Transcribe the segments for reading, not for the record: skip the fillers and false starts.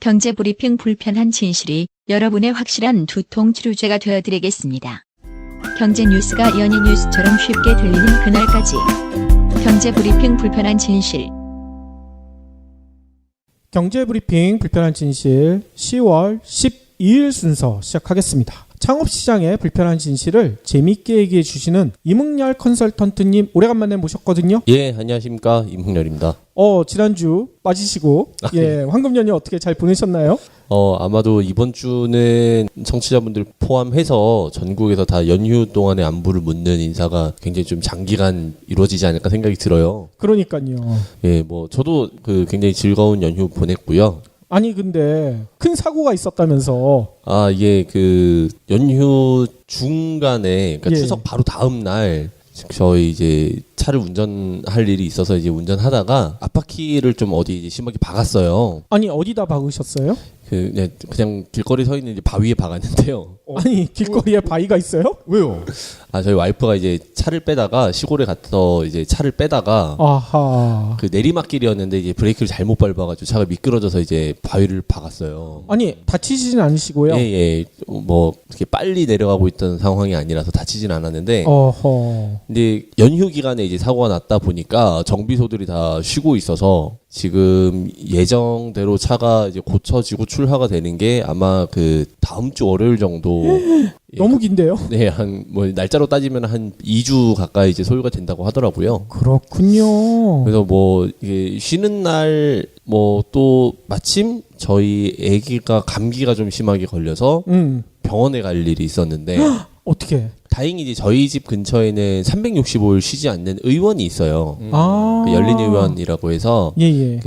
경제브리핑 불편한 진실이 여러분의 확실한 두통 치료제가 되어드리겠습니다. 경제 뉴스가 연예 뉴스처럼 쉽게 들리는 그날까지. 경제브리핑 불편한 진실. 경제브리핑 불편한 진실 10월 12일 순서 시작하겠습니다. 창업시장의 불편한 진실을 재미있게 얘기해 주시는 이문열 컨설턴트님 오래간만에 모셨거든요. 예, 안녕하십니까. 임흥렬입니다. 지난주 빠지시고 황금 연휴 어떻게 잘 보내셨나요? 아마도 이번 주는 청취자분들 포함해서 전국에서 다 연휴 동안의 안부를 묻는 인사가 굉장히 좀 장기간 이루어지지 않을까 생각이 들어요. 그러니까요. 예, 저도 굉장히 즐거운 연휴 보냈고요. 아니 근데 큰 사고가 있었다면서. 이게 연휴 중간에 그러니까 추석 바로 다음 날 저희 이제 차를 운전할 일이 있어서 이제 운전하다가 앞바퀴를 좀 어디 이제 심하게 박았어요. 아니 어디다 박으셨어요? 그냥 길거리 서 있는 이제 바위에 박았는데요. 아니 길거리에 바위가 있어요? 왜요? 저희 와이프가 이제 차를 빼다가 시골에 가서 이제 차를 빼다가 아하. 그 내리막길이었는데 이제 브레이크를 잘못 밟아가지고 차가 미끄러져서 이제 바위를 박았어요. 아니 다치지는 않으시고요? 예. 그렇게 빨리 내려가고 있던 상황이 아니라서 다치진 않았는데. 어허. 근데 연휴 기간에 이제 사고가 났다 보니까 정비소들이 다 쉬고 있어서 지금 예정대로 차가 이제 고쳐지고 출하가 되는 게 아마 그 다음 주 월요일 정도. 너무 긴데요? 네, 날짜로 따지면 한 2주 가까이 이제 소요가 된다고 하더라고요. 그렇군요. 그래서 이게 쉬는 날 또 마침 저희 아기가 감기가 좀 심하게 걸려서 병원에 갈 일이 있었는데 어떻게? 다행히 이제 저희 집 근처에는 365일 쉬지 않는 의원이 있어요. 그 열린의원이라고 해서 예.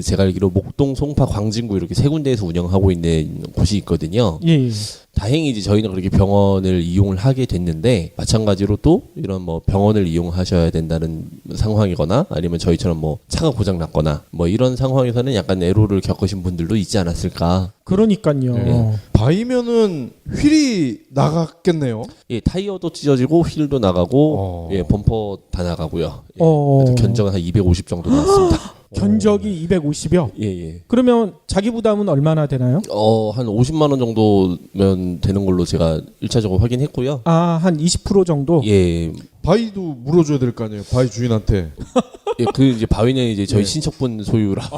제가 알기로 목동, 송파, 광진구 이렇게 세 군데에서 운영하고 있는 곳이 있거든요. 예. 다행히 이제 저희는 그렇게 병원을 이용을 하게 됐는데 마찬가지로 또 이런 병원을 이용하셔야 된다는 상황이거나 아니면 저희처럼 차가 고장 났거나 이런 상황에서는 약간 애로를 겪으신 분들도 있지 않았을까. 그러니까요. 바위면은 휠이 나갔겠네요. 예, 타이어도 찢어지고 휠도 나가고 범퍼 다 나가고요. 그래서 견적은 한 250 정도 나왔습니다. 견적이 250이요? 예. 그러면 자기 부담은 얼마나 되나요? 한 50만 원 정도면 되는 걸로 제가 1차적으로 확인했고요. 한 20% 정도? 예. 바위도 물어줘야 될 거 아니에요. 바위 주인한테. 예, 이제 바위는 이제 저희 친척분 소유라.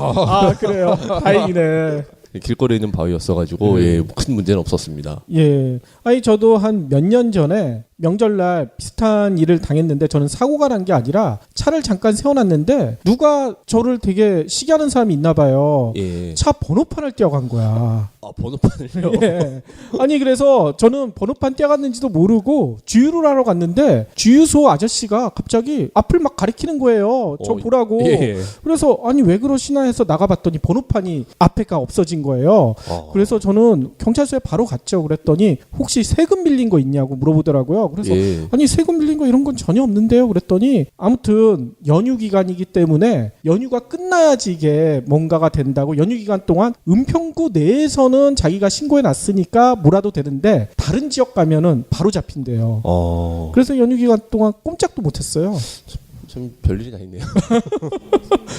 그래요. 다행이네. 길거리에 있는 바위였어가지고 큰 문제는 없었습니다. 예. 아니 저도 한 몇 년 전에 명절날 비슷한 일을 당했는데 저는 사고가 난 게 아니라 차를 잠깐 세워놨는데 누가 저를 되게 시기하는 사람이 있나 봐요. 예. 차 번호판을 떼어간 거야. 번호판을요? 예. 아니 그래서 저는 번호판 떼어갔는지도 모르고 주유를 하러 갔는데 주유소 아저씨가 갑자기 앞을 막 가리키는 거예요. 저 보라고. 예. 그래서 아니 왜 그러시나 해서 나가봤더니 번호판이 앞에가 없어진 거예요. 그래서 저는 경찰서에 바로 갔죠. 그랬더니 혹시 세금 빌린 거 있냐고 물어보더라고요. 그래서 아니 세금 빌린 거 이런 건 전혀 없는데요. 그랬더니 아무튼 연휴 기간이기 때문에 연휴가 끝나야지 이게 뭔가가 된다고 연휴 기간 동안 은평구 내에서는 자기가 신고해 놨으니까 뭐라도 되는데 다른 지역 가면은 바로 잡힌대요. 그래서 연휴 기간 동안 꼼짝도 못했어요. 참 별일이 다 있네요.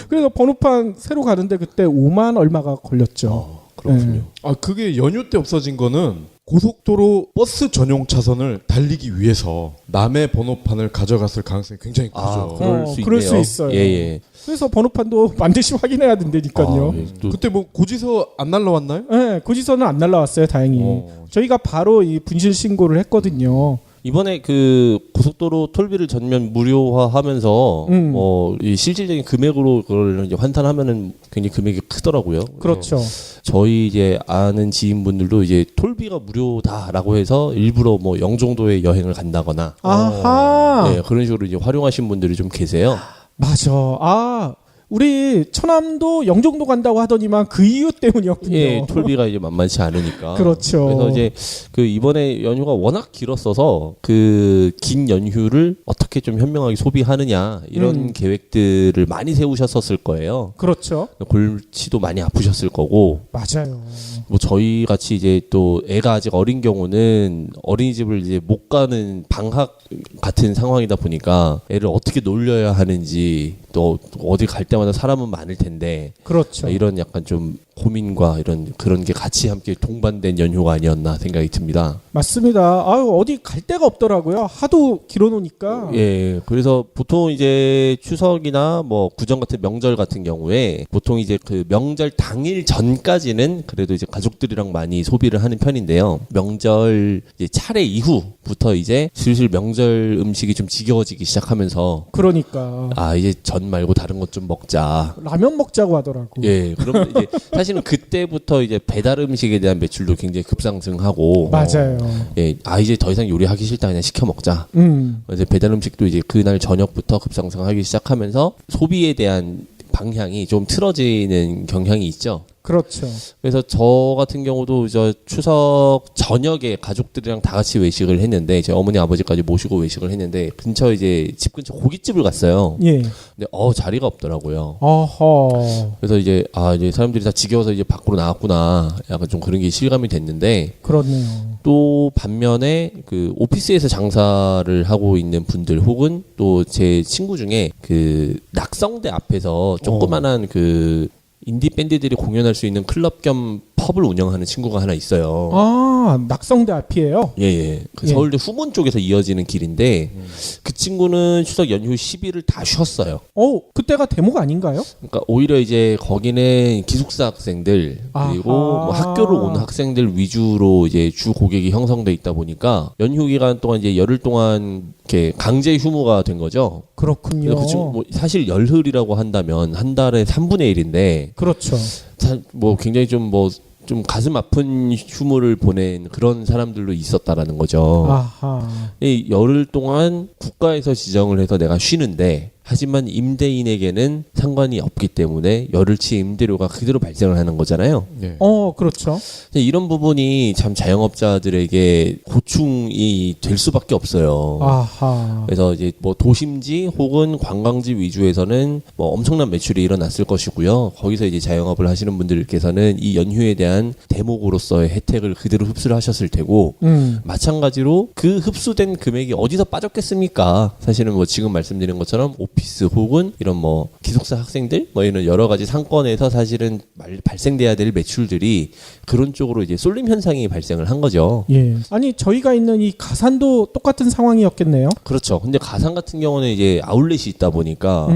그래서 번호판 새로 가는데 그때 5만 얼마가 걸렸죠. 그렇군요. 그게 연휴 때 없어진 거는 고속도로 버스 전용 차선을 달리기 위해서 남의 번호판을 가져갔을 가능성이 굉장히 크죠. 그럴 수 있어요. 예. 그래서 번호판도 반드시 확인해야 된다니까요. 그때 고지서 안 날라왔나요? 네, 고지서는 안 날라왔어요. 다행히. 저희가 바로 이 분실 신고를 했거든요. 이번에 고속도로 톨비를 전면 무료화하면서 이 실질적인 금액으로 그걸 이제 환산하면은 굉장히 금액이 크더라고요. 그렇죠. 저희 이제 아는 지인분들도 이제 톨비가 무료다라고 해서 일부러 영종도에 여행을 간다거나 그런 식으로 이제 활용하신 분들이 좀 계세요. 맞아. 우리 처남도 영종도 간다고 하더니만 그 이유 때문이었군요. 예, 톨비가 이제 만만치 않으니까. 그렇죠. 그래서 이제 이번에 연휴가 워낙 길었어서 긴 연휴를 어떻게 좀 현명하게 소비하느냐 이런 계획들을 많이 세우셨었을 거예요. 그렇죠. 골치도 많이 아프셨을 거고. 맞아요. 저희 같이 이제 또 애가 아직 어린 경우는 어린이집을 이제 못 가는 방학 같은 상황이다 보니까 애를 어떻게 놀려야 하는지 또 어디 갈 때마다 사람은 많을 텐데 그렇죠. 이런 약간 좀 고민과 이런 그런 게 같이 함께 동반된 연휴가 아니었나 생각이 듭니다. 맞습니다. 아유, 어디 갈 데가 없더라고요. 하도 길어놓으니까. 예, 그래서 보통 이제 추석이나 뭐 구정 같은 명절 같은 경우에 보통 이제 그 명절 당일 전까지는 그래도 이제 가족들이랑 많이 소비를 하는 편인데요. 명절 이제 차례 이후부터 이제 슬슬 명절 음식이 좀 지겨워지기 시작하면서 그러니까 아 이제 전 말고 다른 것 좀 먹자. 라면 먹자고 하더라고. 예, 그러면 이제 사실은 그때부터 이제 배달 음식에 대한 매출도 굉장히 급상승하고 맞아요. 예, 아 이제 더 이상 요리하기 싫다 그냥 시켜 먹자. 이제 배달 음식도 이제 그날 저녁부터 급상승하기 시작하면서 소비에 대한 방향이 좀 틀어지는 경향이 있죠. 그렇죠. 그래서 저 같은 경우도 저 추석 저녁에 가족들이랑 다 같이 외식을 했는데 제 어머니 아버지까지 모시고 외식을 했는데 근처 이제 집 근처 고깃집을 갔어요. 예. 근데 자리가 없더라고요. 어허. 그래서 이제 이제 사람들이 다 지겨워서 이제 밖으로 나왔구나. 약간 좀 그런 게 실감이 됐는데 그렇네요. 또 반면에 그 오피스에서 장사를 하고 있는 분들 혹은 또 제 친구 중에 그 낙성대 앞에서 조그만한 그 인디 밴드들이 공연할 수 있는 클럽 겸 펍을 운영하는 친구가 하나 있어요. 아, 낙성대 앞이에요? 예. 그 서울대 후문 쪽에서 이어지는 길인데 그 친구는 추석 연휴 10일을 다 쉬었어요. 그때가 대목 아닌가요? 그러니까 오히려 이제 거기는 기숙사 학생들 그리고 뭐 학교를 온 학생들 위주로 이제 주 고객이 형성돼 있다 보니까 연휴 기간 동안 이제 열흘 동안 이렇게 강제 휴무가 된 거죠. 그렇군요. 그 친구 뭐 사실 열흘이라고 한다면 한 달에 3분의 1인데 그렇죠. 뭐 굉장히 좀 가슴 아픈 휴무를 보낸 그런 사람들도 있었다라는 거죠. 아하. 이 열흘 동안 국가에서 지정을 해서 내가 쉬는데 하지만 임대인에게는 상관이 없기 때문에 열흘치 임대료가 그대로 발생을 하는 거잖아요. 네. 그렇죠. 이런 부분이 참 자영업자들에게 고충이 될 수밖에 없어요. 아하. 그래서 이제 뭐 도심지 혹은 관광지 위주에서는 뭐 엄청난 매출이 일어났을 것이고요. 거기서 이제 자영업을 하시는 분들께서는 이 연휴에 대한 대목으로서의 혜택을 그대로 흡수를 하셨을 테고 마찬가지로 그 흡수된 금액이 어디서 빠졌겠습니까? 사실은 뭐 지금 말씀드린 것처럼 오피스 혹은 이런 뭐 기숙사 학생들 뭐 이런 여러 가지 상권에서 사실은 발생돼야 될 매출들이 그런 쪽으로 이제 쏠림 현상이 발생을 한 거죠. 예. 아니 저희가 있는 이 가산도 똑같은 상황이었겠네요. 그렇죠. 근데 가상 같은 경우는 이제 아울렛이 있다 보니까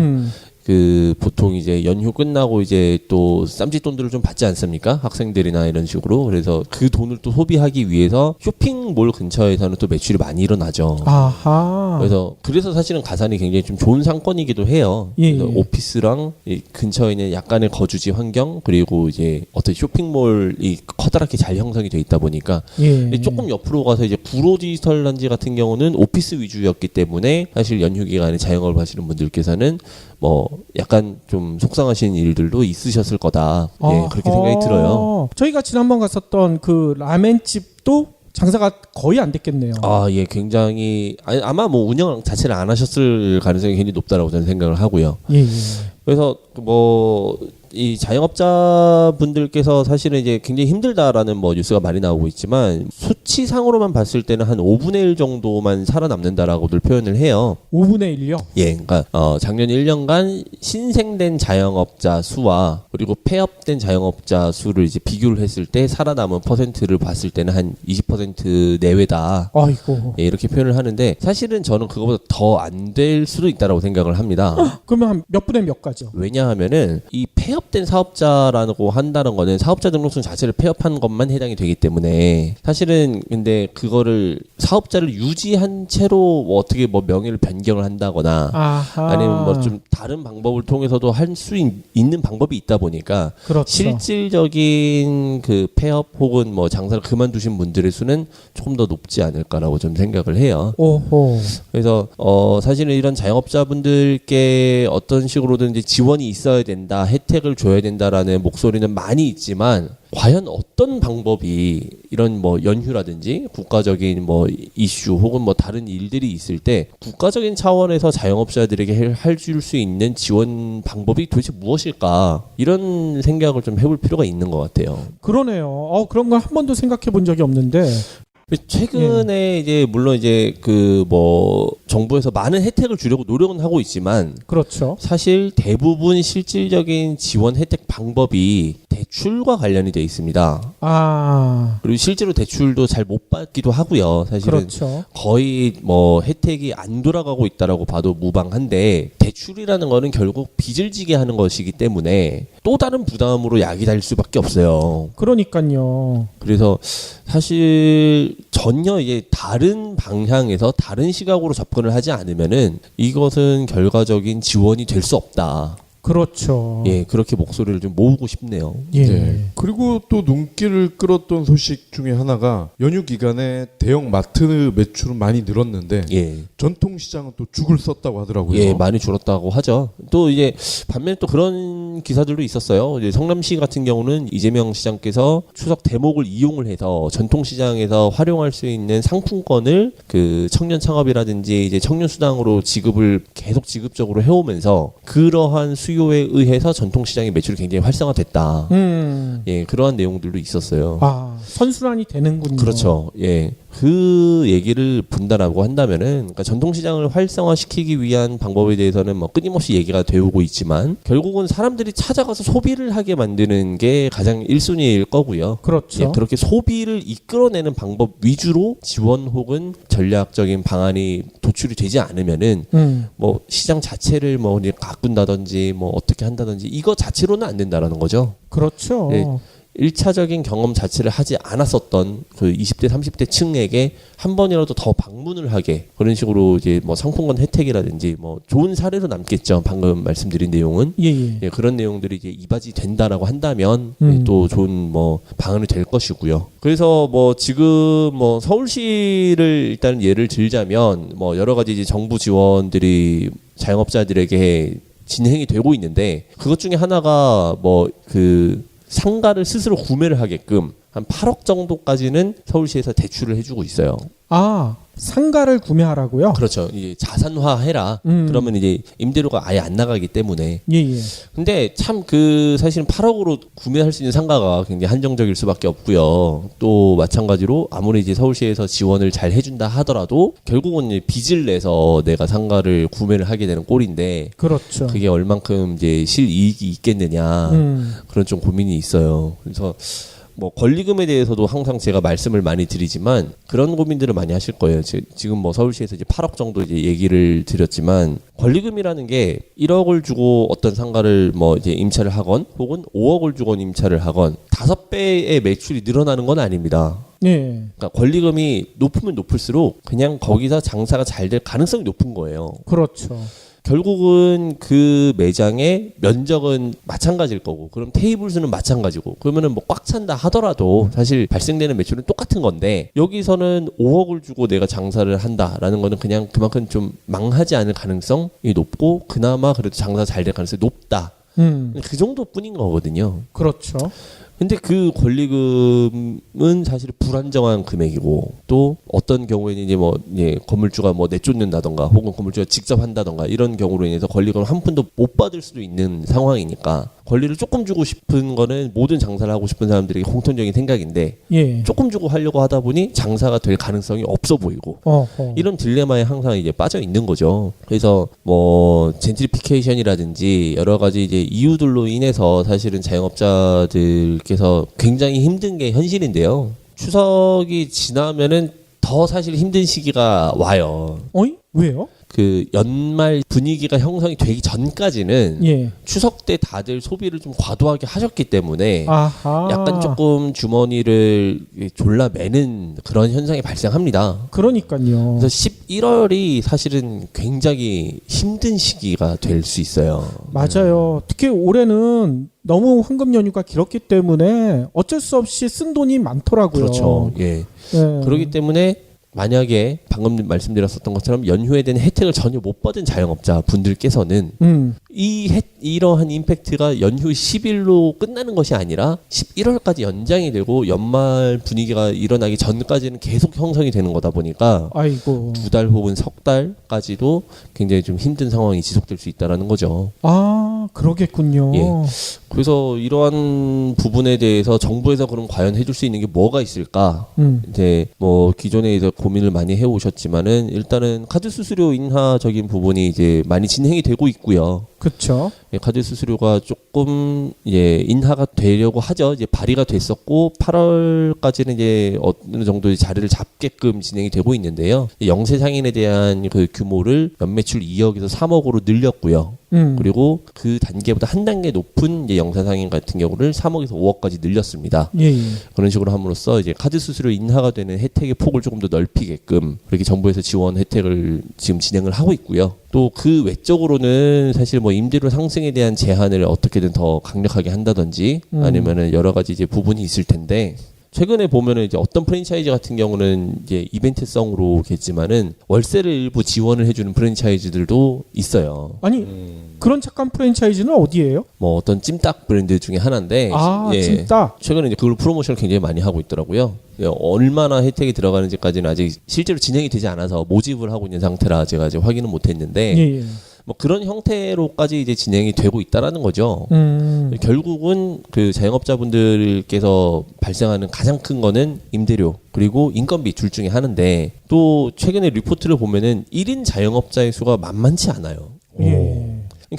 그 보통 이제 연휴 끝나고 이제 또 쌈짓돈들을 좀 받지 않습니까? 학생들이나 이런 식으로. 그래서 그 돈을 또 소비하기 위해서 쇼핑몰 근처에서는 또 매출이 많이 일어나죠. 아하. 그래서 사실은 가산이 굉장히 좀 좋은 상권이기도 해요. 그래서 오피스랑 이 근처에 있는 약간의 거주지 환경 그리고 이제 어떤 쇼핑몰이 커다랗게 잘 형성이 돼 있다 보니까 조금 옆으로 가서 이제 구로 디지털 단지 같은 경우는 오피스 위주였기 때문에 사실 연휴 기간에 자영업을 하시는 분들께서는 뭐 약간 좀 속상하신 일들도 있으셨을 거다. 예, 그렇게 생각이 들어요. 저희가 지난번 갔었던 그 라멘집도 장사가 거의 안 됐겠네요. 예, 굉장히 아마 뭐 운영 자체를 안 하셨을 가능성이 굉장히 높다라고 저는 생각을 하고요. 예. 그래서 뭐 이 자영업자분들께서 사실은 이제 굉장히 힘들다라는 뭐 뉴스가 많이 나오고 있지만 수치상으로만 봤을 때는 한 5분의 1 정도만 살아남는다라고들 표현을 해요. 5분의 1요? 예, 그러니까 작년 1년간 신생된 자영업자 수와 그리고 폐업된 자영업자 수를 이제 비교를 했을 때 살아남은 퍼센트를 봤을 때는 한 20% 내외다. 아이고. 예, 이렇게 표현을 하는데 사실은 저는 그거보다 더 안 될 수도 있다라고 생각을 합니다. 그러면 한 몇 분의 몇 가죠? 왜냐하면은 이 폐업된 사업자라고 한다는 거는 사업자 등록증 자체를 폐업한 것만 해당이 되기 때문에 사실은 근데 그거를 사업자를 유지한 채로 뭐 어떻게 뭐 명의를 변경을 한다거나 아니면 뭐 좀 다른 방법을 통해서도 할 수 있는 방법이 있다 보니까 그렇죠. 실질적인 그 폐업 혹은 뭐 장사를 그만두신 분들의 수는 조금 더 높지 않을까라고 좀 생각을 해요. 오호. 그래서 사실은 이런 자영업자분들께 어떤 식으로든지 지원이 있어야 된다, 혜택을 줘야 된다라는 목소리는 많이 있지만 과연 어떤 방법이 이런 뭐 연휴라든지 국가적인 뭐 이슈 혹은 뭐 다른 일들이 있을 때 국가적인 차원에서 자영업자들에게 해줄 수 있는 지원 방법이 도대체 무엇일까 이런 생각을 좀 해볼 필요가 있는 것 같아요. 그러네요. 그런 걸 한 번도 생각해 본 적이 없는데 최근에 이제 물론 이제 그 뭐 정부에서 많은 혜택을 주려고 노력은 하고 있지만 그렇죠. 사실 대부분 실질적인 지원 혜택 방법이 대출과 관련이 돼 있습니다. 아, 그리고 실제로 대출도 잘 못 받기도 하고요. 사실은 그렇죠. 거의 뭐 혜택이 안 돌아가고 있다라고 봐도 무방한데 대출이라는 거는 결국 빚을 지게 하는 것이기 때문에 또 다른 부담으로 약이 달 수밖에 없어요. 그러니까요. 그래서 사실 전혀 이제 다른 방향에서 다른 시각으로 접근을 하지 않으면은 이것은 결과적인 지원이 될 수 없다. 그렇죠. 예, 그렇게 목소리를 좀 모으고 싶네요. 예. 네. 그리고 또 눈길을 끌었던 소식 중에 하나가 연휴 기간에 대형 마트 매출은 많이 늘었는데 예. 전통시장은 또 죽을 썼다고 하더라고요. 예, 많이 줄었다고 하죠. 또 이제 반면에 또 그런 기사들도 있었어요. 이제 성남시 같은 경우는 이재명 시장께서 추석 대목을 이용을 해서 전통시장에서 활용할 수 있는 상품권을 그 청년 창업이라든지 이제 청년 수당으로 지급을 계속 지급적으로 해오면서 그러한 수요에 의해서 전통시장의 매출이 굉장히 활성화됐다. 예, 그러한 내용들도 있었어요. 아, 선순환이 되는군요. 그렇죠. 예. 그 얘기를 분다라고 한다면은, 그러니까 전통시장을 활성화시키기 위한 방법에 대해서는 뭐 끊임없이 얘기가 되고 있지만, 결국은 사람들이 찾아가서 소비를 하게 만드는 게 가장 1순위일 거고요. 그렇죠. 예, 그렇게 소비를 이끌어내는 방법 위주로 지원 혹은 전략적인 방안이 도출이 되지 않으면은, 뭐 시장 자체를 뭐 가꾼다든지 뭐 어떻게 한다든지 이거 자체로는 안 된다라는 거죠. 그렇죠. 예. 1차적인 경험 자체를 하지 않았었던 그 20대, 30대 층에게 한 번이라도 더 방문을 하게 그런 식으로 이제 뭐 상품권 혜택이라든지 뭐 좋은 사례로 남겠죠. 방금 말씀드린 내용은. 예. 예, 그런 내용들이 이제 이바지 된다라고 한다면 예, 또 좋은 뭐 방안이 될 것이고요. 그래서 뭐 지금 뭐 서울시를 일단 예를 들자면 뭐 여러 가지 이제 정부 지원들이 자영업자들에게 진행이 되고 있는데 그것 중에 하나가 뭐 그 상가를 스스로 구매를 하게끔 한 8억 정도까지는 서울시에서 대출을 해주고 있어요. 아, 상가를 구매하라고요? 그렇죠. 이제 자산화해라. 그러면 이제 임대료가 아예 안 나가기 때문에. 예. 근데 참 그 사실은 8억으로 구매할 수 있는 상가가 굉장히 한정적일 수밖에 없고요. 또 마찬가지로 아무리 이제 서울시에서 지원을 잘 해준다 하더라도 결국은 이제 빚을 내서 내가 상가를 구매를 하게 되는 꼴인데. 그렇죠. 그게 얼만큼 이제 실이익이 있겠느냐 그런 좀 고민이 있어요. 그래서 뭐 권리금에 대해서도 항상 제가 말씀을 많이 드리지만 그런 고민들을 많이 하실 거예요. 지금 뭐 서울시에서 이제 8억 정도 이제 얘기를 드렸지만 권리금이라는 게 1억을 주고 어떤 상가를 뭐 이제 임차를 하건 혹은 5억을 주고 임차를 하건 5배의 매출이 늘어나는 건 아닙니다. 네. 그러니까 권리금이 높으면 높을수록 그냥 거기서 장사가 잘 될 가능성이 높은 거예요. 그렇죠. 결국은 그 매장의 면적은 마찬가지일 거고 그럼 테이블 수는 마찬가지고 그러면은 뭐 꽉 찬다 하더라도 사실 발생되는 매출은 똑같은 건데 여기서는 5억을 주고 내가 장사를 한다라는 거는 그냥 그만큼 좀 망하지 않을 가능성이 높고 그나마 그래도 장사 잘 될 가능성이 높다. 그 정도뿐인 거거든요. 그렇죠. 근데 그 권리금은 사실 불안정한 금액이고 또 어떤 경우에는 이제 뭐 이제 건물주가 뭐 내쫓는다던가 혹은 건물주가 직접 한다던가 이런 경우로 인해서 권리금을 한 푼도 못 받을 수도 있는 상황이니까 권리를 조금 주고 싶은 거는 모든 장사를 하고 싶은 사람들에게 공통적인 생각인데 예. 조금 주고 하려고 하다 보니 장사가 될 가능성이 없어 보이고 이런 딜레마에 항상 이제 빠져 있는 거죠. 그래서 뭐 젠트리피케이션이라든지 여러 가지 이제 이유들로 인해서 사실은 자영업자들께서 굉장히 힘든 게 현실인데요. 추석이 지나면은 더 사실 힘든 시기가 와요. 어이? 왜요? 그 연말 분위기가 형성이 되기 전까지는 예. 추석 때 다들 소비를 좀 과도하게 하셨기 때문에 아하. 약간 조금 주머니를 졸라 매는 그런 현상이 발생합니다. 그러니까요. 그래서 11월이 사실은 굉장히 힘든 시기가 될 수 있어요. 맞아요. 특히 올해는 너무 황금 연휴가 길었기 때문에 어쩔 수 없이 쓴 돈이 많더라고요. 그렇죠. 예. 예. 그렇기 때문에 만약에 방금 말씀드렸었던 것처럼 연휴에 대한 혜택을 전혀 못 받은 자영업자 분들께서는 이러한 임팩트가 연휴 10일로 끝나는 것이 아니라 11월까지 연장이 되고 연말 분위기가 일어나기 전까지는 계속 형성이 되는 거다 보니까 아이고. 2달 혹은 석 달까지도 굉장히 좀 힘든 상황이 지속될 수 있다라는 거죠. 아, 그러겠군요. 예. 그래서 이러한 부분에 대해서 정부에서 그럼 과연 해줄 수 있는 게 뭐가 있을까? 이제 뭐 기존에 이제 고민을 많이 해오셨지만은 일단은 카드 수수료 인하적인 부분이 이제 많이 진행이 되고 있고요. 그렇죠. 예, 카드 수수료가 조금 인하가 되려고 하죠. 이제 발의가 됐었고 8월까지는 이제 어느 정도의 자리를 잡게끔 진행이 되고 있는데요. 영세 상인에 대한 그 규모를 연매출 2억에서 3억으로 늘렸고요. 그리고 그 단계보다 한 단계 높은 이제 영세 상인 같은 경우를 3억에서 5억까지 늘렸습니다. 예. 그런 식으로 함으로써 이제 카드 수수료 인하가 되는 혜택의 폭을 조금 더 넓히게끔 그렇게 정부에서 지원 혜택을 지금 진행을 하고 있고요. 또 그 외적으로는 사실 뭐 임대료 상승에 대한 제한을 어떻게든 더 강력하게 한다든지 아니면은 여러 가지 이제 부분이 있을 텐데 최근에 보면은 이제 어떤 프랜차이즈 같은 경우는 이제 이벤트성으로겠지만은 월세를 일부 지원을 해주는 프랜차이즈들도 있어요. 아니 그런 착한 프랜차이즈는 어디예요? 뭐 어떤 찜닭 브랜드 중에 하나인데 찜닭. 최근에 이제 그걸 프로모션을 굉장히 많이 하고 있더라고요. 얼마나 혜택이 들어가는지까지는 아직 실제로 진행이 되지 않아서 모집을 하고 있는 상태라 제가 아직 확인은 못했는데 뭐 그런 형태로까지 이제 진행이 되고 있다라는 거죠. 결국은 그 자영업자분들께서 발생하는 가장 큰 거는 임대료 그리고 인건비 둘 중에 하나인데 또 최근에 리포트를 보면은 1인 자영업자의 수가 만만치 않아요.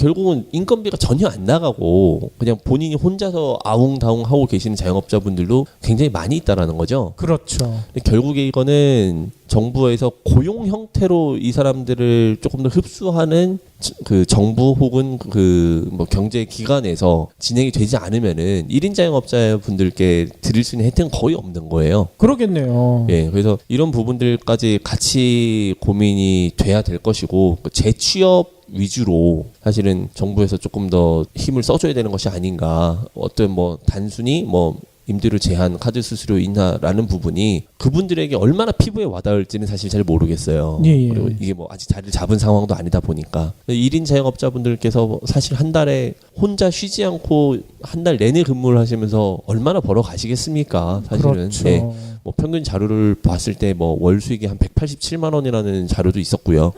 결국은 인건비가 전혀 안 나가고 그냥 본인이 혼자서 아웅다웅 하고 계시는 자영업자분들도 굉장히 많이 있다라는 거죠. 그렇죠. 근데 결국에 이거는 정부에서 고용 형태로 이 사람들을 조금 더 흡수하는 그 정부 혹은 그 뭐 경제 기관에서 진행이 되지 않으면은 1인 자영업자 분들께 드릴 수 있는 혜택은 거의 없는 거예요. 그러겠네요. 예, 그래서 이런 부분들까지 같이 고민이 돼야 될 것이고 재취업 위주로 사실은 정부에서 조금 더 힘을 써줘야 되는 것이 아닌가. 어떤 뭐 단순히 뭐 임대료 제한, 카드 수수료 인하라는 부분이 그분들에게 얼마나 피부에 와닿을지는 사실 잘 모르겠어요. 그리고 이게 뭐 아직 자리를 잡은 상황도 아니다 보니까 1인 자영업자분들께서 사실 한 달에 혼자 쉬지 않고 한 달 내내 근무를 하시면서 얼마나 벌어 가시겠습니까? 사실은. 그렇죠. 네. 뭐 평균 자료를 봤을 때 뭐 월 수익이 한 187만 원이라는 자료도 있었고요.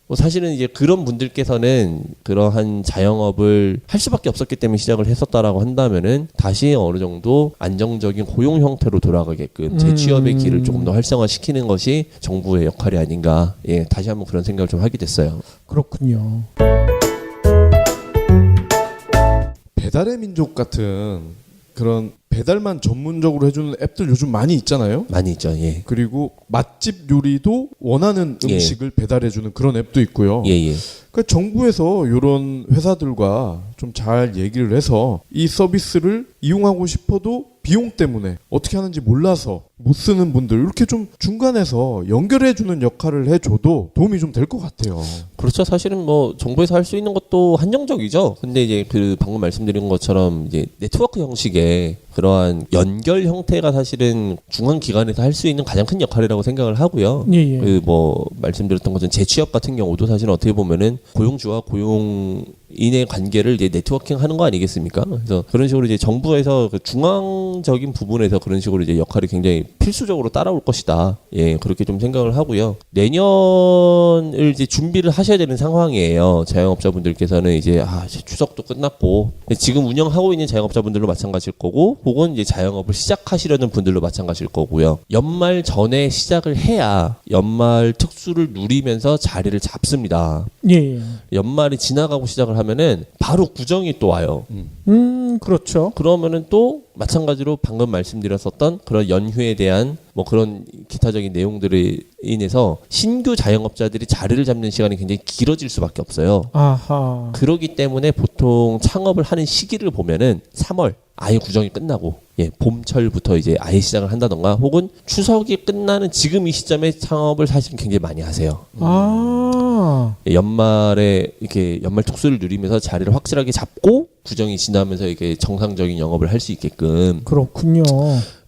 뭐 사실은 이제 그런 분들께서는 그러한 자영업을 할 수밖에 없었기 때문에 시작을 했었다라고 한다면은 다시 어느 정도 안정적인 고용 형태로 돌아가게끔 재취업의 길을 조금 더 활성화시키는 것이 정부의 역할이 아닌가. 예, 다시 한번 그런 생각을 좀 하게 됐어요. 그렇군요. 배달의 민족 같은 그런 배달만 전문적으로 해주는 앱들 요즘 많이 있잖아요. 많이 있죠. 예. 그리고 맛집 요리도 원하는 음식을 배달해주는 그런 앱도 있고요. 예. 그러니까 정부에서 이런 회사들과 좀 잘 얘기를 해서 이 서비스를 이용하고 싶어도 비용 때문에 어떻게 하는지 몰라서 못 쓰는 분들 이렇게 좀 중간에서 연결해주는 역할을 해줘도 도움이 좀 될 것 같아요. 그렇죠. 사실은 뭐 정부에서 할 수 있는 것도 한정적이죠. 근데 이제 그 방금 말씀드린 것처럼 이제 네트워크 형식의 그러한 연결 형태가 사실은 중앙기관에서 할 수 있는 가장 큰 역할이라고 생각을 하고요. 그 뭐 말씀드렸던 것처럼 재취업 같은 경우도 사실은 어떻게 보면은 고용주와 고용인의 관계를 이제 네트워킹하는 거 아니겠습니까? 그래서 그런 식으로 이제 정부에서 그 중앙적인 부분에서 그런 식으로 이제 역할이 굉장히 필수적으로 따라올 것이다. 예, 그렇게 좀 생각을 하고요. 내년을 이제 준비를 하셔야 되는 상황이에요. 자영업자분들께서는 이제 추석도 끝났고 지금 운영하고 있는 자영업자분들도 마찬가지일 거고, 혹은 이제 자영업을 시작하시려는 분들도 마찬가지일 거고요. 연말 전에 시작을 해야 연말 특수를 누리면서 자리를 잡습니다. 연말이 지나가고 시작을 하면은 바로 구정이 또 와요. 그렇죠. 그러면은 또 마찬가지로 방금 말씀드렸었던 그런 연휴에 대한 뭐 그런 기타적인 내용들에 인해서 신규 자영업자들이 자리를 잡는 시간이 굉장히 길어질 수밖에 없어요. 아하. 그러기 때문에 보통 창업을 하는 시기를 보면은 3월 아예 구정이 끝나고 예, 봄철부터 이제 아예 시작을 한다던가 혹은 추석이 끝나는 지금 이 시점에 창업을 사실은 굉장히 많이 하세요. 예, 연말에 이렇게 연말 특수를 누리면서 자리를 확실하게 잡고 구정이 지나면서 이게 정상적인 영업을 할 수 있게끔. 그렇군요.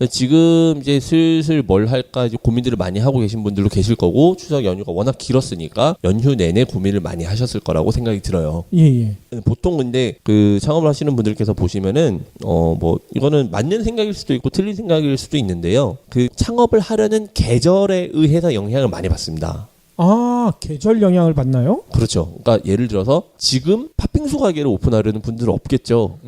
지금 이제 슬슬 뭘 할까 이제 고민들을 많이 하고 계신 분들도 계실 거고 추석 연휴가 워낙 길었으니까 연휴 내내 고민을 많이 하셨을 거라고 생각이 들어요. 예. 보통 근데 그 창업을 하시는 분들께서 보시면은 뭐 이거는 맞는 생각일 수도 있고 틀린 생각일 수도 있는데요. 그 창업을 하려는 계절에 의해서 영향을 많이 받습니다. 계절 영향을 받나요? 그렇죠. 그러니까 예를 들어서 지금 팥빙수 가게를 오픈하려는 분들은 없겠죠.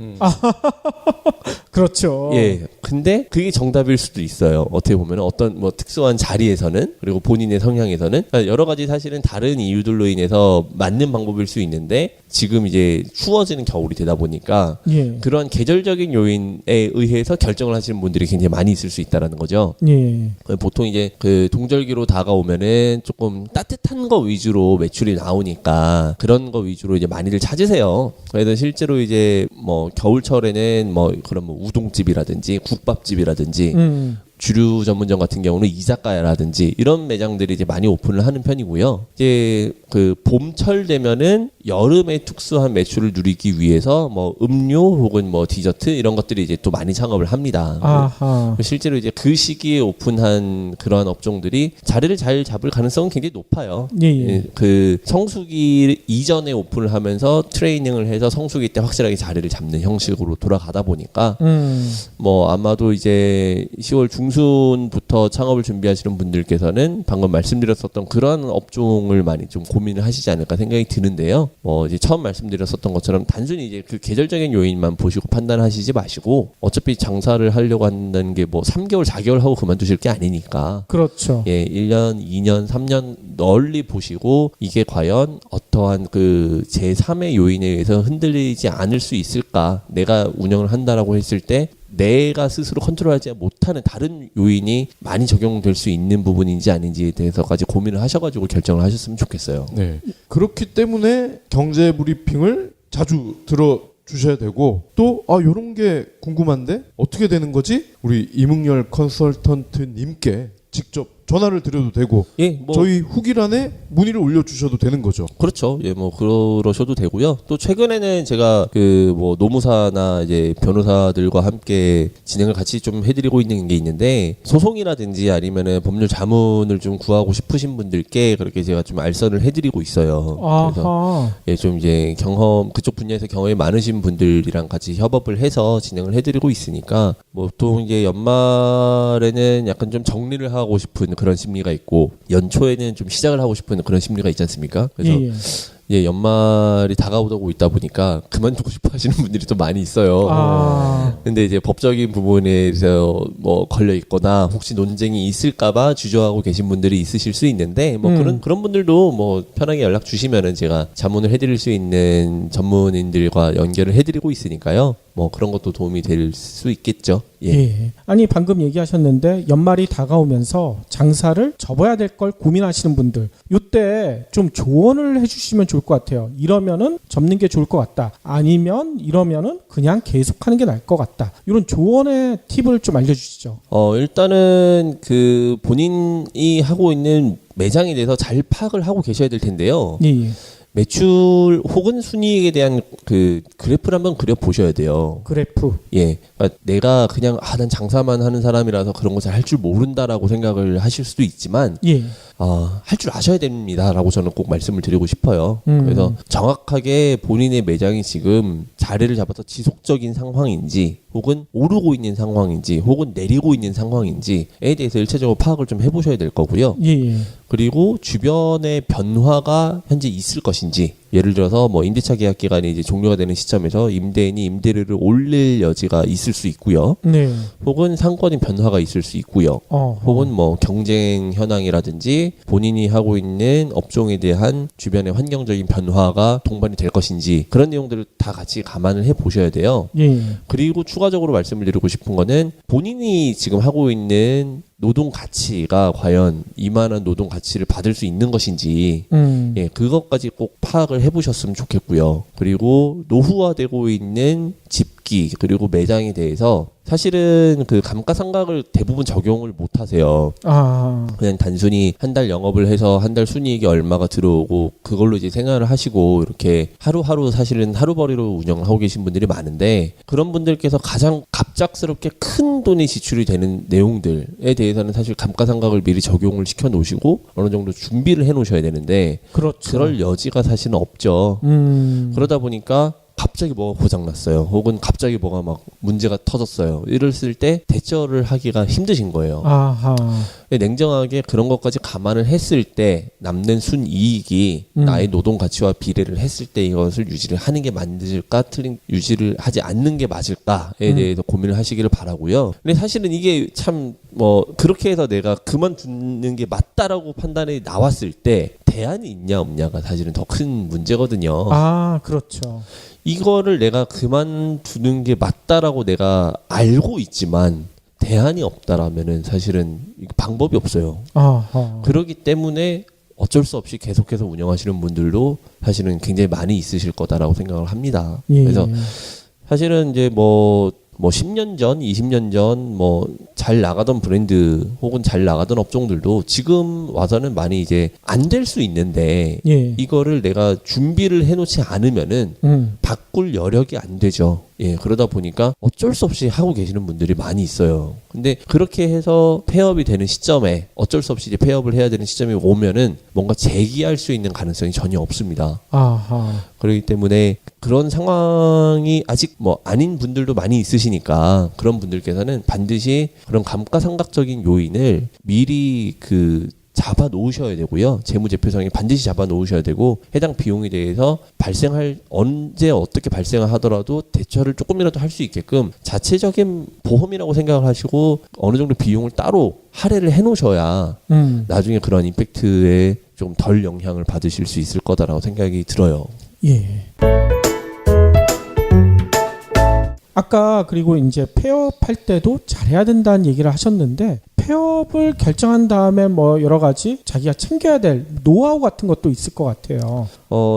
그렇죠. 예. 근데 그게 정답일 수도 있어요. 어떻게 보면 어떤 뭐 특수한 자리에서는 그리고 본인의 성향에서는 그러니까 여러 가지 사실은 다른 이유들로 인해서 맞는 방법일 수 있는데 지금 이제 추워지는 겨울이 되다 보니까 예. 그런 계절적인 요인에 의해서 결정을 하시는 분들이 굉장히 많이 있을 수 있다라는 거죠. 예. 보통 이제 그 동절기로 다가오면은 조금 따뜻한 거 위주로 매출이 나오니까 그런 거 위주로 이제 많이들 찾으세요. 그래서 실제로 이제 뭐 겨울철에는 뭐 그런 뭐 우동집이라든지 국밥집이라든지 주류 전문점 같은 경우는 이자카야라든지 이런 매장들이 이제 많이 오픈을 하는 편이고요. 이제 그 봄철 되면은 여름의 특수한 매출을 누리기 위해서 뭐 음료 혹은 뭐 디저트 이런 것들이 이제 또 많이 창업을 합니다. 아하. 실제로 이제 그 시기에 오픈한 그러한 업종들이 자리를 잘 잡을 가능성은 굉장히 높아요. 예. 그 성수기 이전에 오픈을 하면서 트레이닝을 해서 성수기 때 확실하게 자리를 잡는 형식으로 돌아가다 보니까 뭐 아마도 이제 10월 중순부터 창업을 준비하시는 분들께서는 방금 말씀드렸었던 그러한 업종을 많이 좀 고민을 하시지 않을까 생각이 드는데요. 뭐 이제 처음 말씀드렸었던 것처럼 단순히 이제 그 계절적인 요인만 보시고 판단하시지 마시고 어차피 장사를 하려고 한다는 게 뭐 3개월, 4개월 하고 그만두실 게 아니니까. 그렇죠. 예, 1년, 2년, 3년 널리 보시고 이게 과연 어떠한 그 제3의 요인에 의해서 흔들리지 않을 수 있을까? 내가 운영을 한다라고 했을 때 내가 스스로 컨트롤하지 못하는 다른 요인이 많이 적용될 수 있는 부분인지 아닌지에 대해서까지 고민을 하셔가지고 결정을 하셨으면 좋겠어요. 네. 그렇기 때문에 경제 브리핑을 자주 들어주셔야 되고 또 요런 게 궁금한데 어떻게 되는 거지? 우리 이문열 컨설턴트님께 직접 전화를 드려도 되고 예, 뭐 저희 후기란에 문의를 올려주셔도 되는 거죠. 그렇죠. 예, 뭐 그러셔도 되고요. 또 최근에는 제가 그 뭐 노무사나 이제 변호사들과 함께 진행을 같이 좀 해드리고 있는 게 있는데 소송이라든지 아니면은 법률 자문을 좀 구하고 싶으신 분들께 그렇게 제가 좀 알선을 해드리고 있어요. 그래서 예, 좀 이제 경험 그쪽 분야에서 경험이 많으신 분들이랑 같이 협업을 해서 진행을 해드리고 있으니까 뭐 보통 이제 연말에는 약간 좀 정리를 하고 싶은 그런 심리가 있고 연초에는 좀 시작을 하고 싶은 그런 심리가 있지 않습니까? 그래서 예, 연말이 다가오고 있다 보니까 그만두고 싶어 하시는 분들이 또 많이 있어요. 근데 이제 법적인 부분에서 뭐 걸려 있거나 혹시 논쟁이 있을까봐 주저하고 계신 분들이 있으실 수 있는데 뭐 그런 분들도 뭐 편하게 연락 주시면은 제가 자문을 해드릴 수 있는 전문인들과 연결을 해드리고 있으니까요. 뭐 그런 것도 도움이 될 수 있겠죠. 예. 아니 방금 얘기하셨는데 연말이 다가오면서 장사를 접어야 될 걸 고민하시는 분들 이때 좀 조언을 해주시면 좋을 것 같아요. 이러면은 접는 게 좋을 것 같다. 아니면 이러면은 그냥 계속하는 게 나을 것 같다. 이런 조언의 팁을 좀 알려주시죠. 일단은 그 본인이 하고 있는 매장에 대해서 잘 파악을 하고 계셔야 될 텐데요. 예. 매출 혹은 순이익에 대한 그 그래프를 한번 그려 보셔야 돼요. 그래프. 예. 그러니까 내가 그냥 난 장사만 하는 사람이라서 그런 거 잘 할 줄 모른다라고 생각을 하실 수도 있지만 예. 할 줄 아셔야 됩니다라고 저는 꼭 말씀을 드리고 싶어요. 그래서 정확하게 본인의 매장이 지금 자리를 잡아서 지속적인 상황인지 혹은 오르고 있는 상황인지 혹은 내리고 있는 상황인지에 대해서 일차적으로 파악을 좀 해보셔야 될 거고요. 예. 그리고 주변의 변화가 현재 있을 것인지 예를 들어서 뭐 임대차 계약 기간이 이제 종료가 되는 시점에서 임대인이 임대료를 올릴 여지가 있을 수 있고요. 네. 혹은 상권의 변화가 있을 수 있고요. 혹은 뭐 경쟁 현황이라든지 본인이 하고 있는 업종에 대한 주변의 환경적인 변화가 동반이 될 것인지 그런 내용들을 다 같이 감안을 해 보셔야 돼요. 예. 그리고 추가적으로 말씀을 드리고 싶은 거는 본인이 지금 하고 있는 노동 가치가 과연 이만한 노동 가치를 받을 수 있는 것인지 예, 그것까지 꼭 파악을 해보셨으면 좋겠고요. 그리고 노후화되고 있는 집기 그리고 매장에 대해서 사실은 그 감가상각을 대부분 적용을 못 하세요. 그냥 단순히 한 달 영업을 해서 한 달 순이익이 얼마가 들어오고 그걸로 이제 생활을 하시고 이렇게 하루하루 사실은 하루벌이로 운영을 하고 계신 분들이 많은데, 그런 분들께서 가장 갑작스럽게 큰 돈이 지출이 되는 내용들에 대해서는 사실 감가상각을 미리 적용을 시켜 놓으시고 어느 정도 준비를 해 놓으셔야 되는데, 그렇죠. 그럴 여지가 사실은 없죠. 그러다 보니까 갑자기 뭐가 고장났어요. 혹은 갑자기 뭐가 막 문제가 터졌어요. 이랬을 때 대처를 하기가 힘드신 거예요. 냉정하게 그런 것까지 감안을 했을 때 남는 순이익이 나의 노동 가치와 비례를 했을 때 이것을 유지를 하는 게 맞을까, 유지를 하지 않는 게 맞을까에 대해서 고민을 하시기를 바라고요. 근데 사실은 이게 참 뭐 그렇게 해서 내가 그만두는 게 맞다라고 판단이 나왔을 때 대안이 있냐 없냐가 사실은 더 큰 문제거든요. 그렇죠. 이거를 내가 그만두는 게 맞다라고 내가 알고 있지만 대안이 없다라면은 사실은 방법이 없어요. 그렇기 때문에 어쩔 수 없이 계속해서 운영하시는 분들도 사실은 굉장히 많이 있으실 거다라고 생각을 합니다. 그래서 사실은 이제 뭐 10년 전, 20년 전 뭐 잘 나가던 브랜드 혹은 잘 나가던 업종들도 지금 와서는 많이 이제 안 될 수 있는데 이거를 내가 준비를 해놓지 않으면은 바꿀 여력이 안 되죠. 그러다 보니까 어쩔 수 없이 하고 계시는 분들이 많이 있어요. 근데 그렇게 해서 폐업이 되는 시점에 어쩔 수 없이 이제 폐업을 해야 되는 시점이 오면은 뭔가 재기할 수 있는 가능성이 전혀 없습니다. 그렇기 때문에 그런 상황이 아직 뭐 아닌 분들도 많이 있으시니까 그런 분들께서는 반드시 그런 감가상각적인 요인을 미리 잡아 놓으셔야 되고요. 재무제표상에 반드시 잡아 놓으셔야 되고, 해당 비용에 대해서 언제 어떻게 발생을 하더라도 대처를 조금이라도 할 수 있게끔 자체적인 보험이라고 생각을 하시고 어느 정도 비용을 따로 할애를 해 놓으셔야 나중에 그런 임팩트에 좀 덜 영향을 받으실 수 있을 거다라고 생각이 들어요. 아까 그리고 이제 폐업할 때도 잘해야 된다는 얘기를 하셨는데, 폐업을 결정한 다음에 뭐 여러 가지 자기가 챙겨야 될 노하우 같은 것도 있을 것 같아요.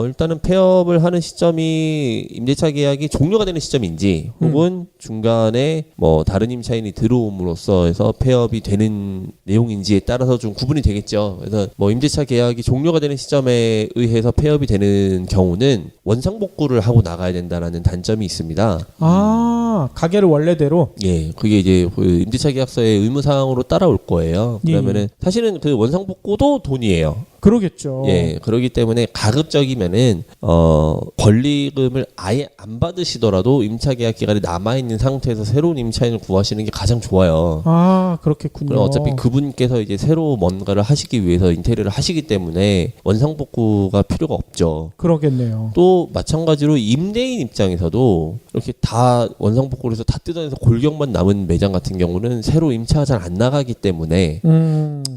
일단은 폐업을 하는 시점이 임대차 계약이 종료가 되는 시점인지 혹은 중간에 뭐 다른 임차인이 들어옴으로써 해서 폐업이 되는 내용인지에 따라서 좀 구분이 되겠죠. 그래서 뭐 임대차 계약이 종료가 되는 시점에 의해서 폐업이 되는 경우는 원상복구를 하고 나가야 된다라는 단점이 있습니다. 가게를 원래대로? 그게 이제 그 임대차 계약서의 의무사항으로 따라올 거예요. 그러면은 사실은 그 원상복구도 돈이에요. 그러겠죠. 그러기 때문에 가급적이면은 권리금을 아예 안 받으시더라도 임차 계약 기간이 남아 있는 상태에서 새로운 임차인을 구하시는 게 가장 좋아요. 그렇겠군요. 그럼 어차피 그분께서 이제 새로 뭔가를 하시기 위해서 인테리어를 하시기 때문에 원상복구가 필요가 없죠. 그러겠네요. 또 마찬가지로 임대인 입장에서도 이렇게 다 원상복구를 해서 다 뜯어내서 골격만 남은 매장 같은 경우는 새로 임차가 잘 안 나가기 때문에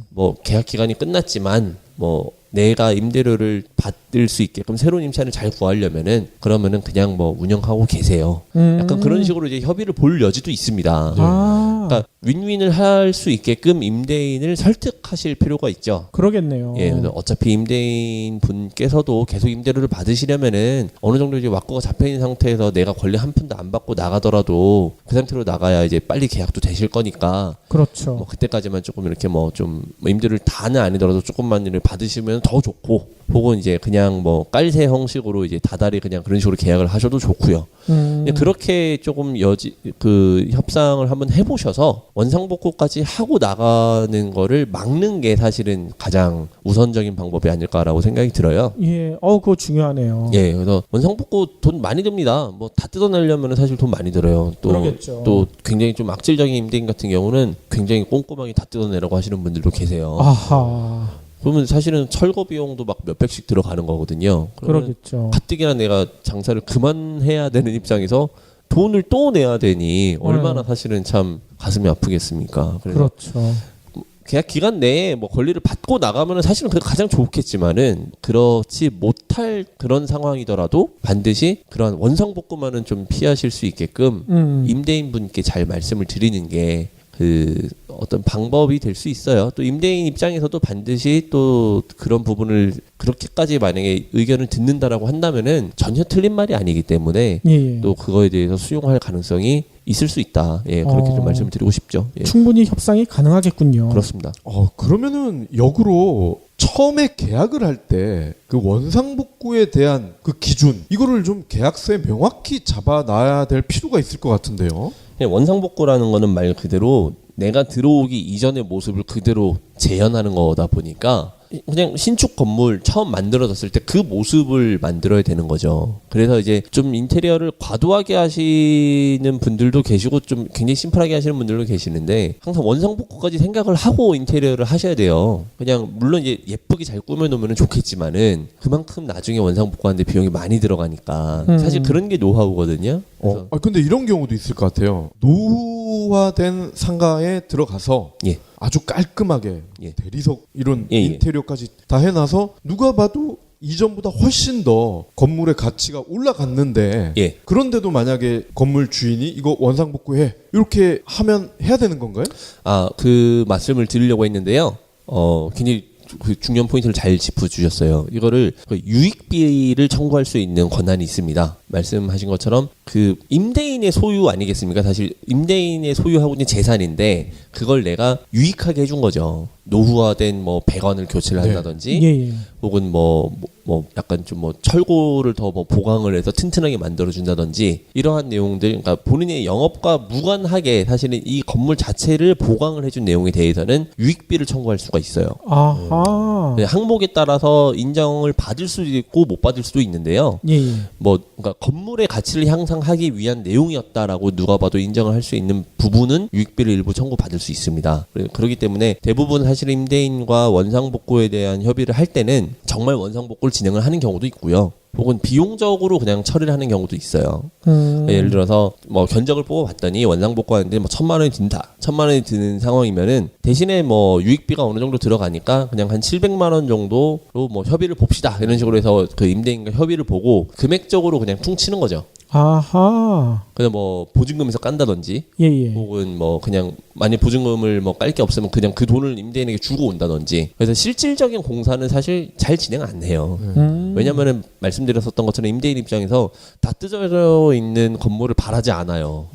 뭐 계약 기간이 끝났지만 뭐 내가 임대료를 받을 수 있게끔 새로운 임차인을 잘 구하려면은 그러면은 그냥 뭐 운영하고 계세요. 약간 그런 식으로 이제 협의를 볼 여지도 있습니다. 그러니까 윈윈을 할 수 있게끔 임대인을 설득하실 필요가 있죠. 그러겠네요. 그래서 어차피 임대인 분께서도 계속 임대료를 받으시려면은 어느 정도 이제 왁구가 잡혀 있는 상태에서 내가 권리 한 푼도 안 받고 나가더라도 그 상태로 나가야 이제 빨리 계약도 되실 거니까. 그렇죠. 뭐 그때까지만 조금 이렇게 뭐 좀 임대료를 다는 아니더라도 조금만을 받으시면 더 좋고, 혹은 이제 그냥 뭐 깔세 형식으로 이제 다달이 그냥 그런 식으로 계약을 하셔도 좋고요. 그렇게 조금 협상을 한번 해보셔서 원상복구까지 하고 나가는 거를 막는 게 사실은 가장 우선적인 방법이 아닐까라고 생각이 들어요. 그거 중요하네요. 그래서 원상복구 돈 많이 듭니다. 뭐 다 뜯어내려면 사실 돈 많이 들어요. 또 굉장히 좀 악질적인 임대인 같은 경우는 굉장히 꼼꼼하게 다 뜯어내라고 하시는 분들도 계세요. 그러면 사실은 철거 비용도 막 몇백씩 들어가는 거거든요. 그러겠죠. 가뜩이나 내가 장사를 그만해야 되는 입장에서 돈을 또 내야 되니 얼마나 사실은 참 가슴이 아프겠습니까. 그렇죠. 계약 기간 내에 뭐 권리를 받고 나가면은 사실은 그게 가장 좋겠지만은 그렇지 못할 그런 상황이더라도 반드시 그런 원상복구만은 좀 피하실 수 있게끔 임대인 분께 잘 말씀을 드리는 게 어떤 방법이 될 수 있어요. 또 임대인 입장에서도 반드시 또 그런 부분을 그렇게까지 만약에 의견을 듣는다라고 한다면은 전혀 틀린 말이 아니기 때문에 예. 또 그거에 대해서 수용할 가능성이 있을 수 있다. 예, 그렇게 좀 말씀을 드리고 싶죠. 예. 충분히 협상이 가능하겠군요. 그렇습니다. 그러면은 역으로 처음에 계약을 할 때 그 원상복구에 대한 그 기준 이거를 좀 계약서에 명확히 잡아놔야 될 필요가 있을 것 같은데요. 원상복구라는 거는 말 그대로 내가 들어오기 이전의 모습을 그대로 재현하는 거다 보니까 그냥 신축 건물 처음 만들어졌을 때 그 모습을 만들어야 되는 거죠. 그래서 이제 좀 인테리어를 과도하게 하시는 분들도 계시고 좀 굉장히 심플하게 하시는 분들도 계시는데 항상 원상복구까지 생각을 하고 인테리어를 하셔야 돼요. 그냥 물론 이제 예쁘게 잘 꾸며놓으면 좋겠지만은 그만큼 나중에 원상복구하는데 비용이 많이 들어가니까 사실 그런 게 노하우거든요. 그래서 근데 이런 경우도 있을 것 같아요. 노후화된 상가에 들어가서 예. 아주 깔끔하게 예. 대리석 이런 예, 예. 인테리어까지 다 해놔서 누가 봐도 이전보다 훨씬 더 건물의 가치가 올라갔는데 예. 그런데도 만약에 건물 주인이 이거 원상복구해 이렇게 하면 해야 되는 건가요? 그 말씀을 드리려고 했는데요. 굉장히 그 중요한 포인트를 잘 짚어주셨어요. 이거를 그 유익비를 청구할 수 있는 권한이 있습니다. 말씀하신 것처럼 그 임대인의 소유 아니겠습니까? 사실 임대인의 소유하고 있는 재산인데 그걸 내가 유익하게 해준 거죠. 노후화된 뭐 배관을 교체를 한다든지 예. 혹은 뭐 약간 좀 뭐 철골을 더 뭐 보강을 해서 튼튼하게 만들어 준다든지 이러한 내용들, 그러니까 본인의 영업과 무관하게 사실은 이 건물 자체를 보강을 해준 내용에 대해서는 유익비를 청구할 수가 있어요. 아하. 항목에 따라서 인정을 받을 수도 있고 못 받을 수도 있는데요. 예. 뭐 그러니까 건물의 가치를 향상하기 위한 내용이었다라고 누가 봐도 인정을 할 수 있는 부분은 유익비를 일부 청구받을 수 있습니다. 그렇기 때문에 대부분 사실 임대인과 원상복구에 대한 협의를 할 때는 정말 원상복구를 진행을 하는 경우도 있고요. 혹은 비용적으로 그냥 처리를 하는 경우도 있어요. 예를 들어서 뭐 견적을 뽑아봤더니 원상복구하는데 뭐 1,000만 원이 든다. 1,000만 원이 드는 상황이면은 대신에 뭐 유익비가 어느 정도 들어가니까 그냥 한 700만 원 정도로 뭐 협의를 봅시다. 이런 식으로 해서 그 임대인과 협의를 보고 금액적으로 그냥 퉁치는 거죠. 아하. 그냥 뭐 보증금에서 깐다든지 예. 혹은 뭐 그냥 만약 보증금을 뭐 깔 게 없으면 그냥 그 돈을 임대인에게 주고 온다든지. 그래서 실질적인 공사는 사실 잘 진행 안 해요. 왜냐면은 말씀드렸었던 것처럼 임대인 입장에서 다 뜯어져 있는 건물을 바라지 않아요.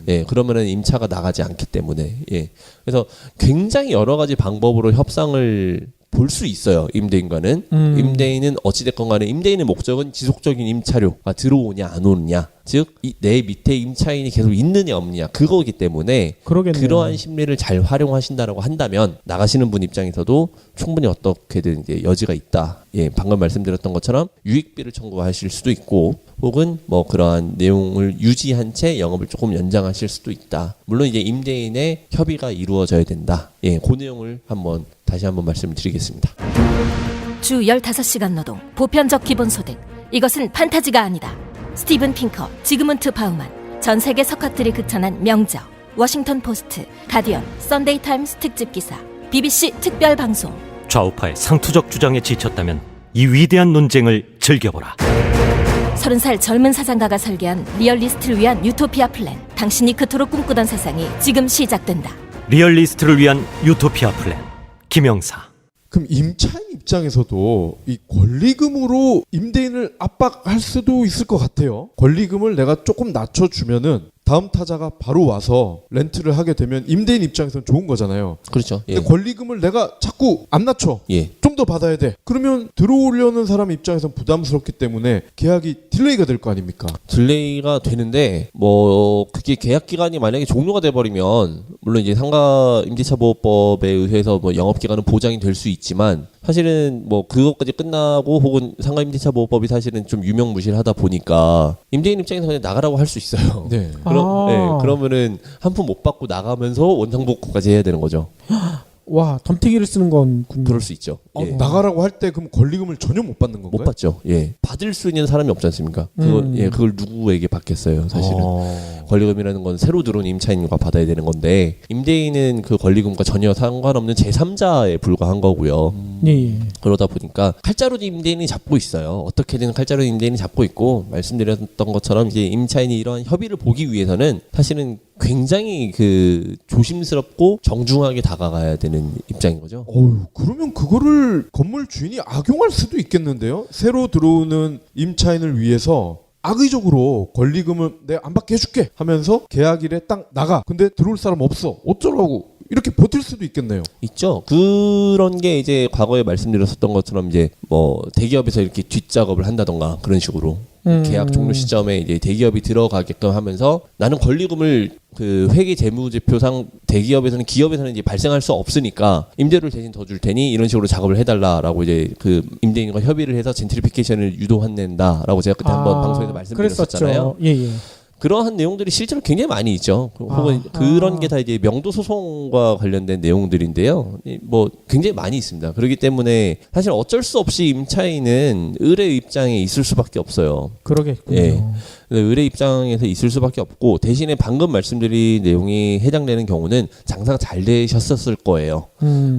예, 그러면은 임차가 나가지 않기 때문에. 예. 그래서 굉장히 여러 가지 방법으로 협상을 볼 수 있어요. 임대인과는. 임대인은 어찌됐건 간에 임대인의 목적은 지속적인 임차료가 들어오냐 안 오느냐, 즉 내 밑에 임차인이 계속 있느냐 없느냐 그거기 때문에 그러겠네요. 그러한 심리를 잘 활용하신다라고 한다면 나가시는 분 입장에서도 충분히 어떻게든 이제 여지가 있다. 예, 방금 말씀드렸던 것처럼 유익비를 청구하실 수도 있고 혹은 뭐 그러한 내용을 유지한 채 영업을 조금 연장하실 수도 있다. 물론 이제 임대인의 협의가 이루어져야 된다. 예, 그 내용을 다시 한번 말씀을 드리겠습니다. 주 15시간 노동, 보편적 기본소득. 이것은 판타지가 아니다. 스티븐 핑커, 지그문트 바우만. 전 세계 석학들이 극찬한 명저. 워싱턴 포스트, 가디언, 썬데이 타임스 특집 기사, BBC 특별 방송. 좌우파의 상투적 주장에 지쳤다면 이 위대한 논쟁을 즐겨보라. 30살 젊은 사장가가 설계한 리얼리스트를 위한 유토피아 플랜. 당신이 그토록 꿈꾸던 세상이 지금 시작된다. 리얼리스트를 위한 유토피아 플랜. 김영사. 그럼 임차인 입장에서도 이 권리금으로 임대인을 압박할 수도 있을 것 같아요. 권리금을 내가 조금 낮춰주면은 다음 타자가 바로 와서 렌트를 하게 되면 임대인 입장에서는 좋은 거잖아요. 그렇죠. 예. 근데 권리금을 내가 자꾸 안 낮춰. 예. 좀 더 받아야 돼. 그러면 들어오려는 사람 입장에서는 부담스럽기 때문에 계약이 딜레이가 될 거 아닙니까? 딜레이가 되는데 뭐 그게 계약 기간이 만약에 종료가 돼 버리면 물론 이제 상가 임대차 보호법에 의해서 뭐 영업 기간은 보장이 될 수 있지만 사실은 뭐 그것까지 끝나고 혹은 상가 임대차 보호법이 사실은 좀 유명무실하다 보니까 임대인 입장에서 그냥 나가라고 할 수 있어요. 네. 그러면은 한 푼 못 받고 나가면서 원상복구까지 해야 되는 거죠. 와, 덤태기를 쓰는 건군요. 그럴 수 있죠. 예. 나가라고 할 때 그럼 권리금을 전혀 못 받는 건가요? 못 받죠. 예. 받을 수 있는 사람이 없지 않습니까? 그걸 누구에게 받겠어요, 사실은. 권리금이라는 건 새로 들어온 임차인과 받아야 되는 건데 임대인은 그 권리금과 전혀 상관없는 제3자에 불과한 거고요. 예. 그러다 보니까 칼자루 임대인이 잡고 있어요. 어떻게든 칼자루 임대인이 잡고 있고 말씀드렸던 것처럼 이제 임차인이 이러한 협의를 보기 위해서는 사실은 굉장히 그 조심스럽고 정중하게 다가가야 되는 입장인 거죠. 그러면 그거를 건물 주인이 악용할 수도 있겠는데요. 새로 들어오는 임차인을 위해서 악의적으로 권리금을 내가 안 받게 해줄게 하면서 계약일에 딱 나가. 근데 들어올 사람 없어. 어쩌라고. 이렇게 버틸 수도 있겠네요. 있죠. 그런 게 이제 과거에 말씀드렸었던 것처럼 이제 뭐 대기업에서 이렇게 뒷작업을 한다던가 그런 식으로 계약 종료 시점에 이제 대기업이 들어가게끔 하면서 나는 권리금을 그 회계 재무제표상 대기업에서는 기업에서는 이제 발생할 수 없으니까 임대료를 대신 더 줄 테니 이런 식으로 작업을 해달라라고 이제 그 임대인과 협의를 해서 젠트리피케이션을 유도한다라고 제가 그때 한번 방송에서 말씀드렸었잖아요. 예. 그러한 내용들이 실제로 굉장히 많이 있죠. 혹은 그런 게 다 이제 명도 소송과 관련된 내용들인데요. 뭐 굉장히 많이 있습니다. 그렇기 때문에 사실 어쩔 수 없이 임차인은 의뢰 입장에 있을 수밖에 없어요. 그러겠군요. 예. 의뢰 입장에서 있을 수밖에 없고 대신에 방금 말씀드린 내용이 해당되는 경우는 장사가 잘 되셨었을 거예요.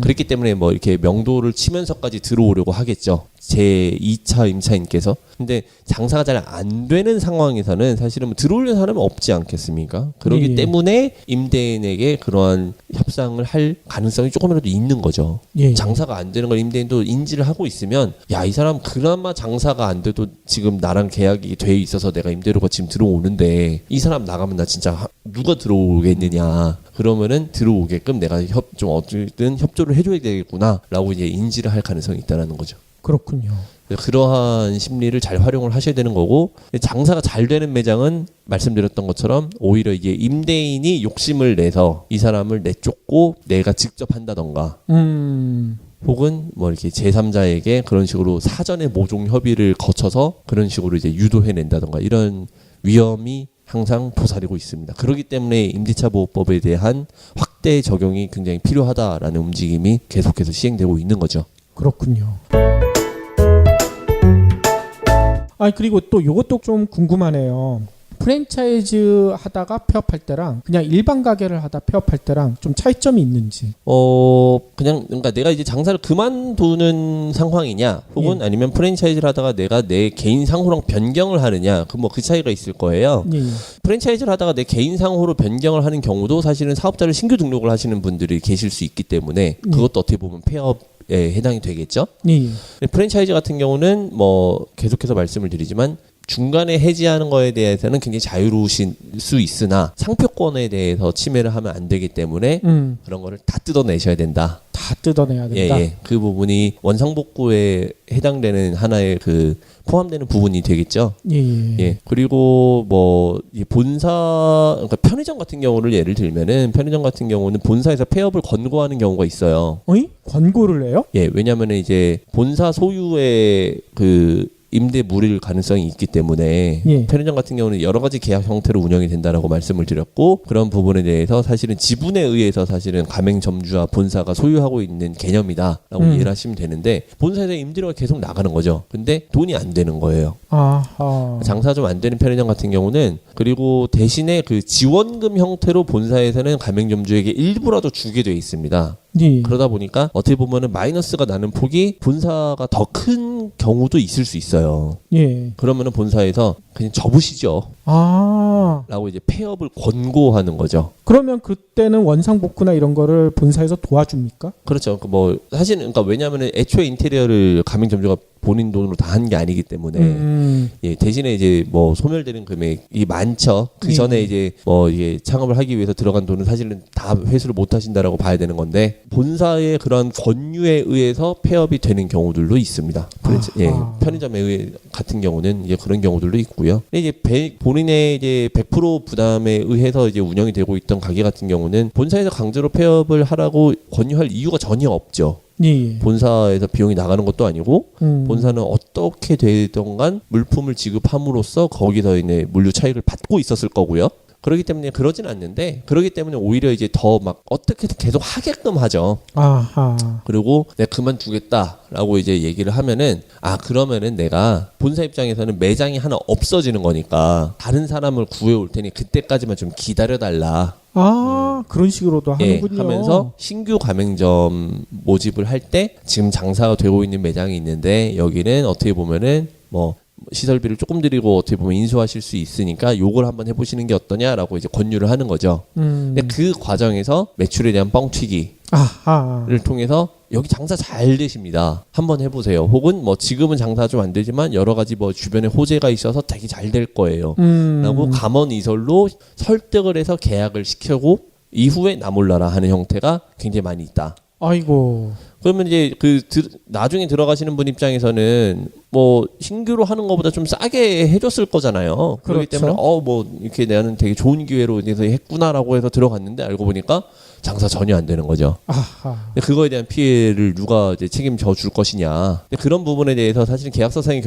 그렇기 때문에 뭐 이렇게 명도를 치면서까지 들어오려고 하겠죠. 제 2차 임차인께서. 근데 장사가 잘 안 되는 상황에서는 사실은 뭐 들어오려는 사람은 없지 않겠습니까? 그렇기 때문에 임대인에게 그러한 협상을 할 가능성이 조금이라도 있는 거죠. 장사가 안 되는 걸 임대인도 인지를 하고 있으면 야, 이 사람 그나마 장사가 안 돼도 지금 나랑 계약이 돼 있어서 내가 임대료가 지금 들어오는데 이 사람 나가면 나 진짜 누가 들어오겠느냐. 그러면은 들어오게끔 내가 좀 어쨌든 협조를 해줘야 되겠구나라고 이제 인지를 할 가능성이 있다는 거죠. 그렇군요. 그러한 심리를 잘 활용을 하셔야 되는 거고 장사가 잘 되는 매장은 말씀드렸던 것처럼 오히려 이게 임대인이 욕심을 내서 이 사람을 내쫓고 내가 직접 한다던가 혹은 뭐 이렇게 제3자에게 그런 식으로 사전에 모종 협의를 거쳐서 그런 식으로 이제 유도해낸다던가 이런 위험이 항상 도사리고 있습니다. 그렇기 때문에 임대차 보호법에 대한 확대 적용이 굉장히 필요하다라는 움직임이 계속해서 시행되고 있는 거죠. 그렇군요. 그리고 또 이것도 좀 궁금하네요. 프랜차이즈 하다가 폐업할 때랑 그냥 일반 가게를 하다 폐업할 때랑 좀 차이점이 있는지. 그러니까 내가 이제 장사를 그만두는 상황이냐, 혹은 아니면 프랜차이즈를 하다가 내가 내 개인 상호랑 변경을 하느냐, 그 차이가 있을 거예요. 프랜차이즈를 하다가 내 개인 상호로 변경을 하는 경우도 사실은 사업자를 신규 등록을 하시는 분들이 계실 수 있기 때문에 그것도 어떻게 보면 폐업에 해당이 되겠죠. 프랜차이즈 같은 경우는 뭐 계속해서 말씀을 드리지만 중간에 해지하는 거에 대해서는 굉장히 자유로우실 수 있으나 상표권에 대해서 침해를 하면 안 되기 때문에 그런 거를 다 뜯어내셔야 된다. 다 뜯어내야 된다. 그 부분이 원상복구에 해당되는 하나의 그 포함되는 부분이 되겠죠. 그리고 뭐 본사, 그러니까 편의점 같은 경우를 예를 들면은 편의점 같은 경우는 본사에서 폐업을 권고하는 경우가 있어요. 권고를 해요? 왜냐하면은 이제 본사 소유의 그 임대 무릴 가능성이 있기 때문에 편의점 같은 경우는 여러 가지 계약 형태로 운영이 된다라고 말씀을 드렸고 그런 부분에 대해서 사실은 지분에 의해서 사실은 가맹점주와 본사가 소유하고 있는 개념이다라고 이해를 하시면 되는데 본사에서 임대료가 계속 나가는 거죠. 근데 돈이 안 되는 거예요. 장사 좀 안 되는 편의점 같은 경우는 그리고 대신에 그 지원금 형태로 본사에서는 가맹점주에게 일부라도 주게 돼 있습니다. 그러다 보니까 어떻게 보면은 마이너스가 나는 폭이 본사가 더 큰 경우도 있을 수 있어요. 그러면은 본사에서 그냥 접으시죠. 라고 이제 폐업을 권고하는 거죠. 그러면 그때는 원상복구나 이런 거를 본사에서 도와줍니까? 그렇죠. 뭐 사실은 그러니까 왜냐하면은 애초에 인테리어를 가맹점주가 본인 돈으로 다 한 게 아니기 때문에 대신에 이제 뭐 소멸되는 금액이 많죠. 그 전에 이제 뭐 이게 창업을 하기 위해서 들어간 돈은 사실은 다 회수를 못 하신다라고 봐야 되는 건데 본사의 그런 권유에 의해서 폐업이 되는 경우들도 있습니다. 편의점에 의해 같은 경우는 이제 그런 경우들도 있고요. 이제 본인의 이제 100% 부담에 의해서 이제 운영이 되고 있던 가게 같은 경우는 본사에서 강제로 폐업을 하라고 권유할 이유가 전혀 없죠. 본사에서 비용이 나가는 것도 아니고 본사는 어떻게 되던 간 물품을 지급함으로써 거기서 이제 물류 차익을 받고 있었을 거고요. 그렇기 때문에 그러진 않는데 그렇기 때문에 오히려 이제 더 막 어떻게든 계속 하게끔 하죠. 그리고 내가 그만두겠다라고 이제 얘기를 하면은 그러면은 내가 본사 입장에서는 매장이 하나 없어지는 거니까 다른 사람을 구해올 테니 그때까지만 좀 기다려달라. 그런 식으로도 하는군요. 하면서 신규 가맹점 모집을 할 때 지금 장사가 되고 있는 매장이 있는데 여기는 어떻게 보면은 뭐 시설비를 조금 드리고 어떻게 보면 인수하실 수 있으니까 요걸 한번 해보시는 게 어떠냐라고 이제 권유를 하는 거죠. 근데 그 과정에서 매출에 대한 뻥튀기를 아하. 통해서 여기 장사 잘 되십니다. 한번 해보세요. 혹은 뭐 지금은 장사 좀 안 되지만 여러 가지 뭐 주변에 호재가 있어서 되게 잘 될 거예요. 라고 감언이설로 설득을 해서 계약을 시켜고 이후에 나 몰라라 하는 형태가 굉장히 많이 있다. 아이고. 그러면 이제 나중에 들어가시는 분 입장에서는 뭐 신규로 하는 것보다 좀 싸게 해줬을 거잖아요. 그렇기 그렇죠. 때문에 뭐 이렇게 나는 되게 좋은 기회로 해서 했구나라고 해서 들어갔는데 알고 보니까 장사 전혀 안 되는 거죠. 아하. 근데 그거에 대한 피해를 누가 이제 책임져 줄 것이냐. 근데 그런 부분에 대해서 사실 계약서상에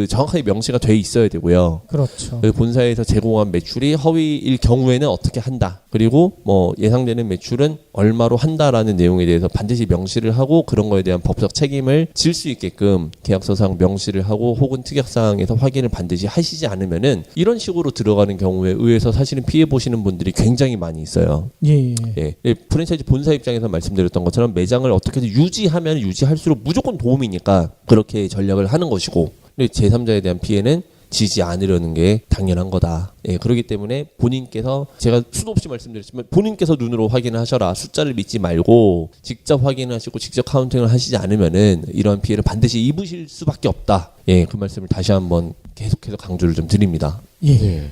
정확하게 명시가 돼 있어야 되고요. 그렇죠. 그 본사에서 제공한 매출이 허위일 경우에는 어떻게 한다. 그리고 뭐 예상되는 매출은 얼마로 한다라는 내용에 대해서 반드시 명시를 하고 그런 거에 대한 법적 책임을 질 수 있게끔 계약서상 명시를 하고 혹은 특약사항에서 확인을 반드시 하시지 않으면은 이런 식으로 들어가는 경우에 의해서 사실은 피해 보시는 분들이 굉장히 많이 있어요. 예. 예. 프랜차이즈 본사 입장에서 말씀드렸던 것처럼 매장을 어떻게든 유지하면 유지할수록 무조건 도움이니까 그렇게 전략을 하는 것이고, 근데 제3자에 대한 피해는 지지 않으려는 게 당연한 거다. 예, 그렇기 때문에 본인께서 제가 수도 없이 말씀드렸지만 본인께서 눈으로 확인을 하셔라. 숫자를 믿지 말고 직접 확인하시고 직접 카운팅을 하시지 않으면은 이러한 피해를 반드시 입으실 수밖에 없다. 예, 그 말씀을 다시 한번 계속해서 강조를 좀 드립니다. 예.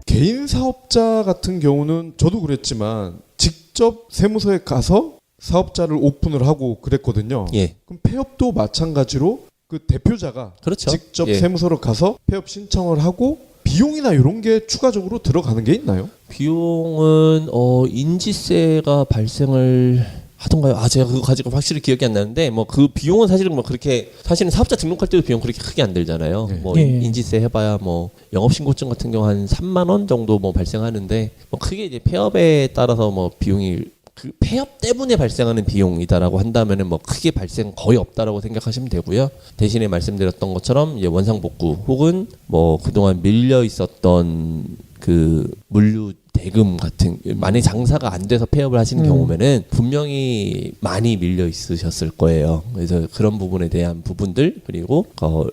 개인 사업자 같은 경우는 저도 그랬지만 직접 세무서에 가서 사업자를 오픈을 하고 그랬거든요. 예. 그럼 폐업도 마찬가지로 그 대표자가 그렇죠. 직접 예. 세무서로 가서 폐업 신청을 하고 비용이나 이런 게 추가적으로 들어가는 게 있나요? 비용은 인지세가 발생을 하던가요? 제가 그거 가지고 확실히 기억이 안 나는데 뭐 그 비용은 사실은 뭐 그렇게 사실은 사업자 등록할 때도 비용 그렇게 크게 안 들잖아요. 네. 뭐 예. 인지세 해봐야 뭐 영업신고증 같은 경우 한 3만 원 정도 뭐 발생하는데 뭐 크게 이제 폐업에 따라서 뭐 비용이 그 폐업 때문에 발생하는 비용이다라고 한다면은 뭐 크게 발생 거의 없다라고 생각하시면 되고요. 대신에 말씀드렸던 것처럼 이제 원상복구 혹은 뭐 그동안 밀려 있었던 그 물류 대금 같은 만약 장사가 안 돼서 폐업을 하시는 경우면은 분명히 많이 밀려 있으셨을 거예요. 그래서 그런 부분에 대한 부분들 그리고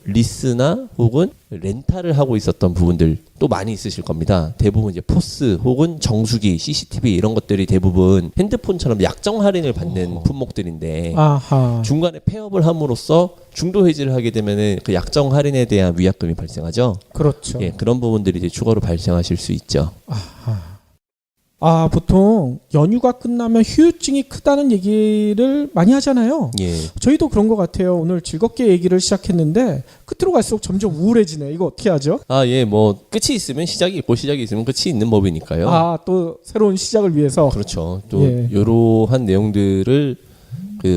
리스나 혹은 렌탈을 하고 있었던 부분들 또 많이 있으실 겁니다. 대부분 이제 포스 혹은 정수기, CCTV 이런 것들이 대부분 핸드폰처럼 약정 할인을 받는 품목들인데 아하. 중간에 폐업을 함으로써 중도 해지를 하게 되면은 그 약정 할인에 대한 위약금이 발생하죠. 그렇죠. 예, 그런 부분들이 이제 추가로 발생하실 수 있죠. 보통 연휴가 끝나면 휴유증이 크다는 얘기를 많이 하잖아요. 예. 저희도 그런 것 같아요. 오늘 즐겁게 얘기를 시작했는데 끝으로 갈수록 점점 우울해지네. 이거 어떻게 하죠? 예, 뭐 끝이 있으면 시작이 있고 시작이 있으면 끝이 있는 법이니까요. 또 새로운 시작을 위해서. 그렇죠. 또 예. 이러한 내용들을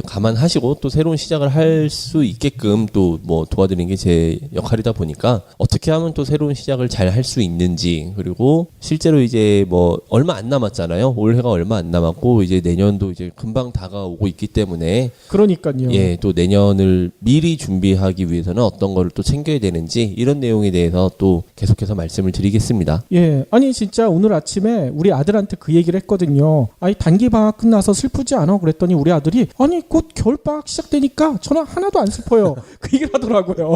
감안하시고 또 새로운 시작을 할 수 있게끔 또 뭐 도와드리는 게 제 역할이다 보니까 어떻게 하면 또 새로운 시작을 잘 할 수 있는지 그리고 실제로 이제 뭐 얼마 안 남았잖아요. 올해가 얼마 안 남았고 이제 내년도 이제 금방 다가오고 있기 때문에 그러니까요. 예, 또 내년을 미리 준비하기 위해서는 어떤 거를 또 챙겨야 되는지 이런 내용에 대해서 또 계속해서 말씀을 드리겠습니다. 예, 아니 진짜 오늘 아침에 우리 아들한테 그 얘기를 했거든요. 단기 방학 끝나서 슬프지 않아? 그랬더니 우리 아들이 아니 곧 겨울 방학 시작되니까 저는 하나도 안 슬퍼요. 그 얘기를 하더라고요.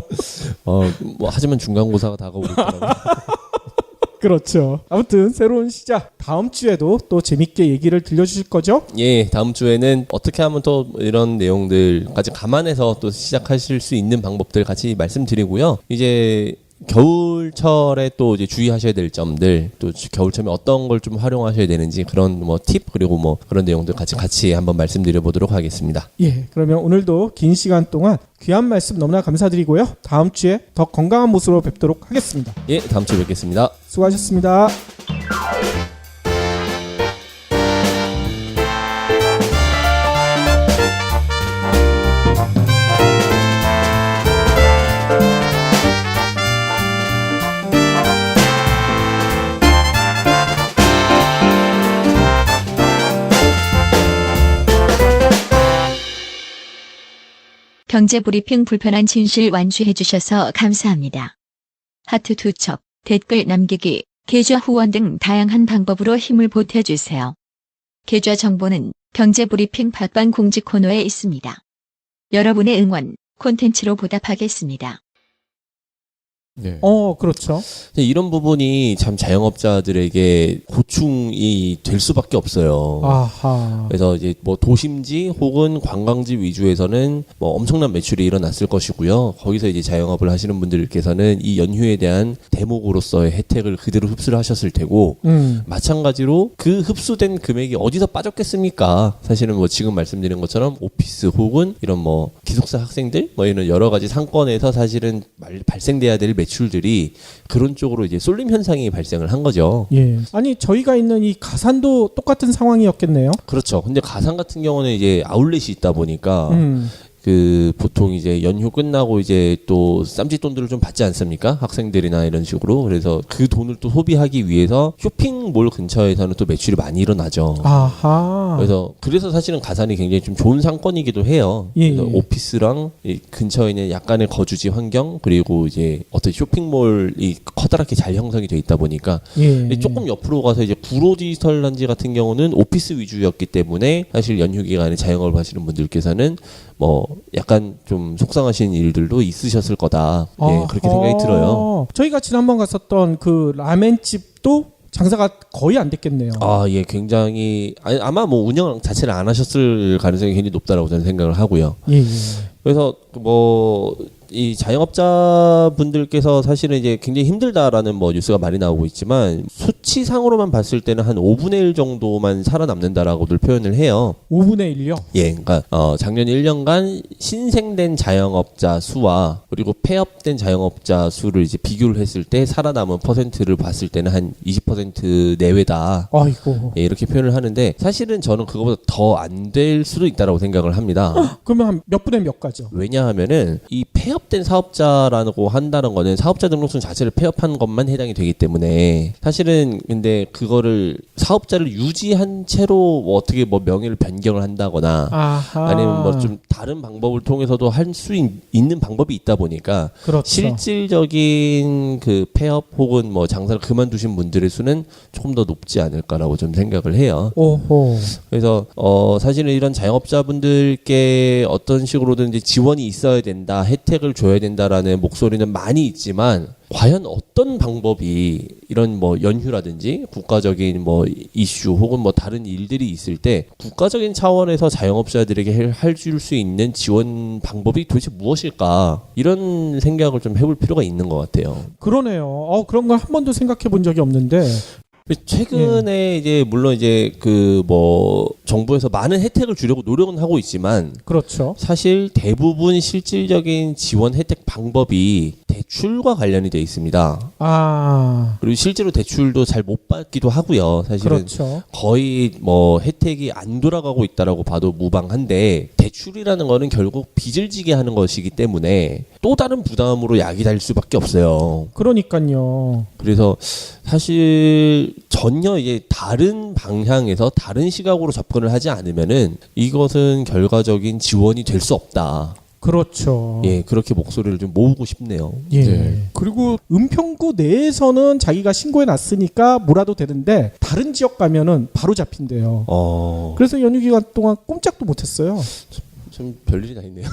뭐 하지만 중간고사가 다가오고 있더라고요. 그렇죠. 아무튼 새로운 시작 다음 주에도 또 재밌게 얘기를 들려주실 거죠? 예, 다음 주에는 어떻게 하면 또 이런 내용들까지 감안해서 또 시작하실 수 있는 방법들 같이 말씀드리고요. 이제 겨울철에 또 이제 주의하셔야 될 점들, 또 겨울철에 어떤 걸 좀 활용하셔야 되는지 그런 뭐 팁 그리고 뭐 그런 내용들 같이 한번 말씀드려 보도록 하겠습니다. 예, 그러면 오늘도 긴 시간 동안 귀한 말씀 너무나 감사드리고요. 다음 주에 더 건강한 모습으로 뵙도록 하겠습니다. 예, 다음 주에 뵙겠습니다. 수고하셨습니다. 경제브리핑 불편한 진실 완주해 주셔서 감사합니다. 하트 투척, 댓글 남기기, 계좌 후원 등 다양한 방법으로 힘을 보태주세요. 계좌 정보는 경제브리핑 팟빵 공지 코너에 있습니다. 여러분의 응원, 콘텐츠로 보답하겠습니다. 네. 그렇죠. 이런 부분이 참 자영업자들에게 고충이 될 수밖에 없어요. 아하. 그래서 이제 뭐 도심지 혹은 관광지 위주에서는 뭐 엄청난 매출이 일어났을 것이고요. 거기서 이제 자영업을 하시는 분들께서는 이 연휴에 대한 대목으로서의 혜택을 그대로 흡수를 하셨을 테고, 마찬가지로 그 흡수된 금액이 어디서 빠졌겠습니까? 사실은 뭐 지금 말씀드린 것처럼 오피스 혹은 이런 뭐 기숙사 학생들 뭐 이런 여러 가지 상권에서 사실은 발생돼야 될 매출들이 그런 쪽으로 이제 쏠림 현상이 발생을 한 거죠. 예. 아니 저희가 있는 이 가산도 똑같은 상황이었겠네요. 그렇죠. 근데 가상 같은 경우는 이제 아울렛이 있다 보니까 그 보통 이제 연휴 끝나고 이제 또 쌈짓돈들을 좀 받지 않습니까? 학생들이나 이런 식으로. 그래서 그 돈을 또 소비하기 위해서 쇼핑몰 근처에서는 또 매출이 많이 일어나죠. 아하. 그래서 사실은 가산이 굉장히 좀 좋은 상권이기도 해요. 예, 그래서 예. 오피스랑 이 근처에 있는 약간의 거주지 환경, 그리고 이제 어떤 쇼핑몰이 커다랗게 잘 형성이 돼 있다 보니까 예. 조금 옆으로 가서 이제 구로 디지털 단지 같은 경우는 오피스 위주였기 때문에 사실 연휴 기간에 자영업을 하시는 분들께서는 뭐 약간 좀 속상하신 일들도 있으셨을 거다. 예, 그렇게 생각이 들어요. 저희가 지난번 갔었던 그 라멘집도 장사가 거의 안 됐겠네요. 아, 예, 굉장히 아마 뭐 운영 자체를 안 하셨을 가능성이 굉장히 높다라고 저는 생각을 하고요. 예, 예. 그래서 뭐 이 자영업자분들께서 사실은 이제 굉장히 힘들다라는 뭐 뉴스가 많이 나오고 있지만 수치상으로만 봤을 때는 한 5분의 1 정도만 살아남는다라고들 표현을 해요. 5분의 1요? 예, 그러니까 작년 1년간 신생된 자영업자 수와 그리고 폐업된 자영업자 수를 이제 비교를 했을 때 살아남은 퍼센트를 봤을 때는 한 20% 내외다. 아이고. 예, 이렇게 표현을 하는데 사실은 저는 그거보다 더 안 될 수도 있다라고 생각을 합니다. 그러면 한 몇 분의 몇 가죠? 왜냐하면은 이 폐업된 사업자라고 한다는 거는 사업자 등록증 자체를 폐업한 것만 해당이 되기 때문에 사실은 근데 그거를 사업자를 유지한 채로 뭐 어떻게 뭐 명의를 변경을 한다거나 아하. 아니면 뭐 좀 다른 방법을 통해서도 할 수 있는 방법이 있다 보니까 그렇죠. 실질적인 그 폐업 혹은 뭐 장사를 그만두신 분들의 수는 조금 더 높지 않을까라고 좀 생각을 해요. 오호. 그래서 사실은 이런 자영업자분들께 어떤 식으로든 이제 지원이 있어야 된다, 혜택을 줘야 된다라는 목소리는 많이 있지만 과연 어떤 방법이 이런 뭐 연휴라든지 국가적인 뭐 이슈 혹은 뭐 다른 일들이 있을 때 국가적인 차원에서 자영업자들에게 해줄 수 있는 지원 방법이 도대체 무엇일까, 이런 생각을 좀 해볼 필요가 있는 것 같아요. 그러네요. 그런 걸 한 번도 생각해 본 적이 없는데. 최근에 이제 물론 이제 그 뭐 정부에서 많은 혜택을 주려고 노력은 하고 있지만 그렇죠. 사실 대부분 실질적인 지원 혜택 방법이 대출과 관련이 돼 있습니다. 아. 그리고 실제로 대출도 잘 못 받기도 하고요. 사실은 그렇죠. 거의 뭐 혜택이 안 돌아가고 있다라고 봐도 무방한데, 대출이라는 거는 결국 빚을 지게 하는 것이기 때문에 또 다른 부담으로 약이 달 수밖에 없어요. 그러니까요. 그래서 사실 전혀 이제 다른 방향에서 다른 시각으로 접근을 하지 않으면은 이것은 결과적인 지원이 될 수 없다. 그렇죠. 예, 그렇게 목소리를 좀 모으고 싶네요. 예. 네. 그리고 은평구 내에서는 자기가 신고해 놨으니까 몰아도 되는데 다른 지역 가면은 바로 잡힌대요. 그래서 연휴 기간 동안 꼼짝도 못 했어요. 좀 별일이 다 있네요.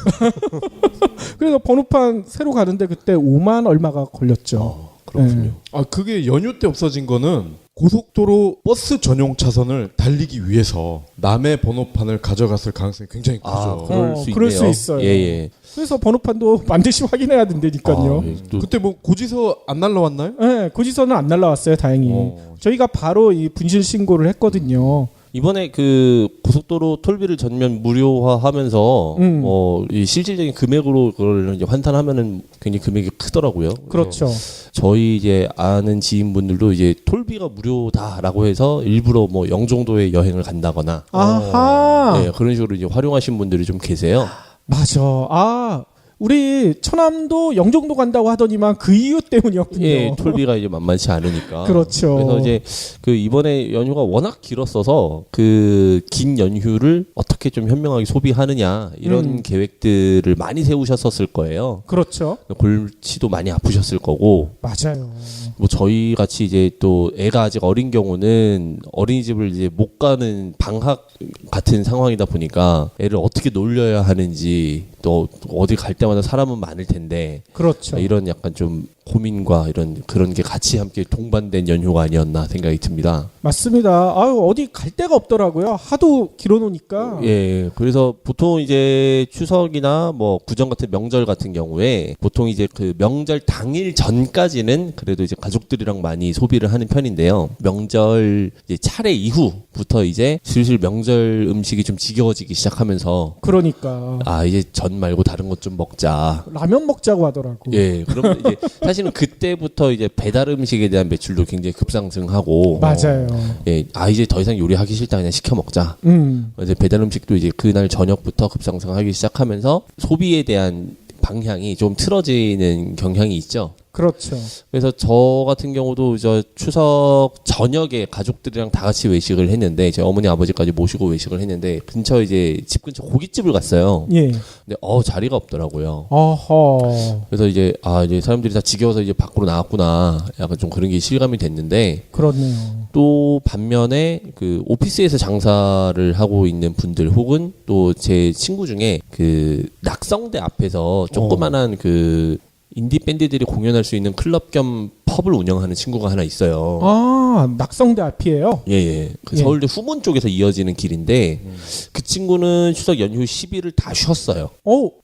그래서 번호판 새로 가는데 그때 5만 얼마가 걸렸죠. 그렇군요. 네. 그게 연휴 때 없어진 거는 고속도로 버스 전용 차선을 달리기 위해서 남의 번호판을 가져갔을 가능성이 굉장히 크죠. 그럴 수 있네요. 그럴 수 있어요. 예. 그래서 번호판도 반드시 확인해야 된다니까요. 예, 또 그때 뭐 고지서 안 날라왔나요? 네, 고지서는 안 날라왔어요, 다행히. 저희가 바로 이 분실 신고를 했거든요. 이번에 그 고속도로 톨비를 전면 무료화하면서 이 실질적인 금액으로 그걸 이제 환산하면은 굉장히 금액이 크더라고요. 그렇죠. 저희 이제 아는 지인분들도 이제 톨비가 무료다라고 해서 일부러 뭐 영종도에 여행을 간다거나 아하. 네, 그런 식으로 이제 활용하신 분들이 좀 계세요. 맞아. 우리 처남도 영종도 간다고 하더니만 그 이유 때문이었군요. 예, 톨비가 이제 만만치 않으니까. 그렇죠. 그래서 이제 그 이번에 연휴가 워낙 길었어서 그 긴 연휴를 어떻게 좀 현명하게 소비하느냐 이런 계획들을 많이 세우셨었을 거예요. 그렇죠. 골치도 많이 아프셨을 거고. 맞아요. 뭐 저희 같이 이제 또 애가 아직 어린 경우는 어린이집을 이제 못 가는 방학 같은 상황이다 보니까 애를 어떻게 놀려야 하는지 또 어디 갈 때마다 사람은 많을 텐데 그렇죠. 이런 약간 좀 고민과 이런 그런 게 같이 함께 동반된 연휴가 아니었나 생각이 듭니다. 맞습니다. 아유, 어디 갈 데가 없더라고요. 하도 길어놓으니까. 예, 그래서 보통 이제 추석이나 뭐 구정 같은 명절 같은 경우에 보통 이제 그 명절 당일 전까지는 그래도 이제 가족들이랑 많이 소비를 하는 편인데요. 명절 이제 차례 이후부터 이제 슬슬 명절 음식이 좀 지겨워지기 시작하면서 그러니까 아 이제 전 말고 다른 것 좀 먹자. 라면 먹자고 하더라고. 예, 그러면 이제 사실은 그때부터 이제 배달 음식에 대한 매출도 굉장히 급상승하고 맞아요. 예, 아 이제 더 이상 요리하기 싫다 그냥 시켜 먹자. 이제 배달 음식도 이제 그날 저녁부터 급상승하기 시작하면서 소비에 대한 방향이 좀 틀어지는 경향이 있죠. 그렇죠. 그래서 저 같은 경우도 저 추석 저녁에 가족들이랑 다 같이 외식을 했는데 제 어머니 아버지까지 모시고 외식을 했는데 근처 이제 집 근처 고깃집을 갔어요. 예. 근데 자리가 없더라고요. 어허. 그래서 이제 이제 사람들이 다 지겨워서 이제 밖으로 나왔구나. 약간 좀 그런 게 실감이 됐는데 그렇네요. 또 반면에 그 오피스에서 장사를 하고 있는 분들 혹은 또 제 친구 중에 그 낙성대 앞에서 조그만한 그 인디 밴드들이 공연할 수 있는 클럽 겸 펍을 운영하는 친구가 하나 있어요. 아, 낙성대 앞이에요? 예. 그 서울대 후문 쪽에서 이어지는 길인데 그 친구는 추석 연휴 10일을 다 쉬었어요.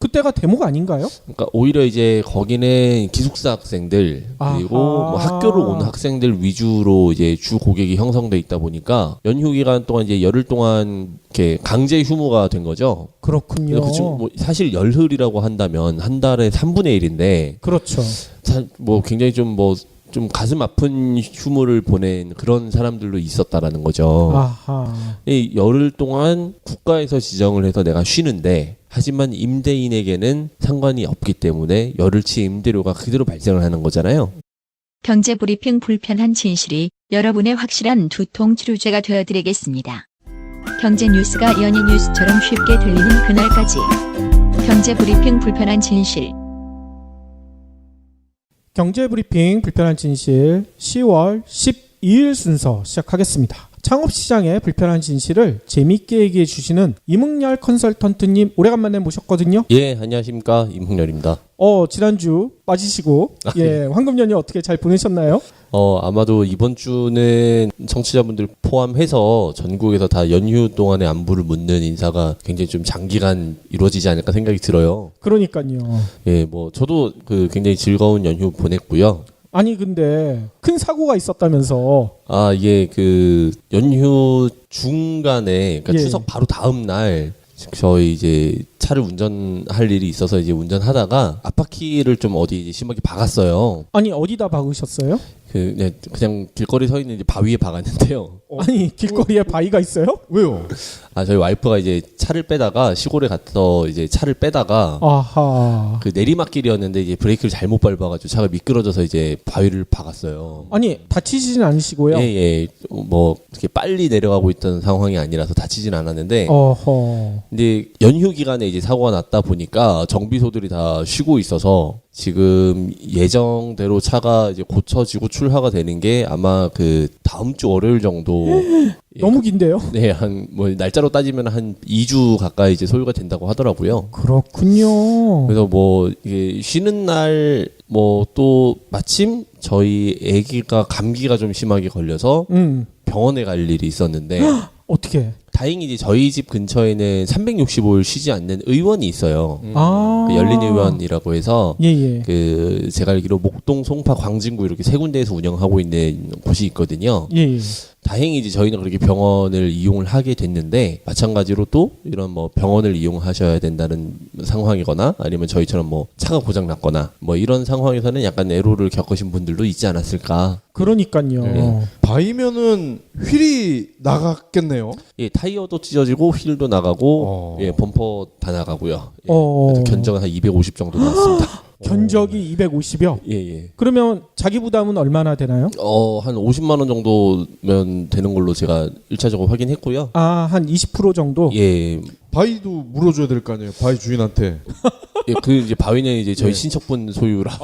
그때가 대목 아닌가요? 그러니까 오히려 이제 거기는 기숙사 학생들 그리고 뭐 학교를 온 학생들 위주로 이제 주 고객이 형성돼 있다 보니까 연휴 기간 동안 이제 열흘 동안 이렇게 강제 휴무가 된 거죠. 그렇군요. 그 친구 뭐 사실 열흘이라고 한다면 한 달에 3분의 1인데 그렇죠. 뭐 굉장히 좀 가슴 아픈 휴무를 보낸 그런 사람들도 있었다라는 거죠. 아하. 이 열흘 동안 국가에서 지정을 해서 내가 쉬는데 하지만 임대인에게는 상관이 없기 때문에 열흘치 임대료가 그대로 발생을 하는 거잖아요. 경제 브리핑 불편한 진실이 여러분의 확실한 두통 치료제가 되어드리겠습니다. 경제 뉴스가 연예 뉴스처럼 쉽게 들리는 그날까지. 경제 브리핑 불편한 진실. 경제브리핑 불편한 진실 10월 12일 순서 시작하겠습니다. 창업시장의 불편한 진실을 재미있게 얘기해 주시는 이문열 컨설턴트님 오래간만에 모셨거든요. 예, 안녕하십니까. 임흥렬입니다. 지난주 빠지시고 황금 연휴 어떻게 잘 보내셨나요? 아마도 이번 주는 청취자분들 포함해서 전국에서 다 연휴 동안의 안부를 묻는 인사가 굉장히 좀 장기간 이루어지지 않을까 생각이 들어요. 그러니까요. 예, 뭐 저도 그 굉장히 즐거운 연휴 보냈고요. 아니 근데 큰 사고가 있었다면서. 이게 그 연휴 중간에 그러니까 예. 추석 바로 다음 날 저희 이제 차를 운전할 일이 있어서 이제 운전하다가 앞바퀴를 좀 어디 이제 심하게 박았어요. 아니 어디다 박으셨어요? 그냥 길거리 서 있는 이제 바위에 박았는데요. 아니 길거리에 바위가 있어요? 왜요? 저희 와이프가 이제 차를 빼다가 시골에 가서 이제 차를 빼다가 아하. 그 내리막길이었는데 이제 브레이크를 잘못 밟아가지고 차가 미끄러져서 이제 바위를 박았어요. 아니 다치지는 않으시고요. 예. 뭐 이렇게 빨리 내려가고 있던 상황이 아니라서 다치진 않았는데. 어허. 근데 연휴 기간에 이제 사고가 났다 보니까 정비소들이 다 쉬고 있어서 지금 예정대로 차가 이제 고쳐지고 출하가 되는 게 아마 그 다음 주 월요일 정도. 너무 긴데요? 네, 뭐 날짜로 따지면 한 2주 가까이 이제 소요가 된다고 하더라고요. 그렇군요. 그래서 뭐 이게 쉬는 날 뭐 또 마침 저희 아기가 감기가 좀 심하게 걸려서 병원에 갈 일이 있었는데 어떻게? 다행히 이제 저희 집 근처에는 365일 쉬지 않는 의원이 있어요. 아. 그 열린의원이라고 해서 예. 그 제가 알기로 목동, 송파, 광진구 이렇게 세 군데에서 운영하고 있는 곳이 있거든요. 예. 다행히 이제 저희는 그렇게 병원을 이용을 하게 됐는데 마찬가지로 또 이런 뭐 병원을 이용하셔야 된다는 상황이거나 아니면 저희처럼 뭐 차가 고장 났거나 뭐 이런 상황에서는 약간 애로를 겪으신 분들도 있지 않았을까. 그러니까요. 네. 바위면은 휠이 나갔겠네요. 예, 타이어도 찢어지고 휠도 나가고 예, 범퍼 다 나가고요. 예, 그래서 견적은 한 250 정도 나왔습니다. 견적이 250이요? 예. 그러면 자기 부담은 얼마나 되나요? 한 50만 원 정도면 되는 걸로 제가 1차적으로 확인했고요. 한 20% 정도? 예. 바위도 물어줘야 될 거 아니에요. 바위 주인한테. 예, 그 이제 바위는 이제 저희 친척분 소유라.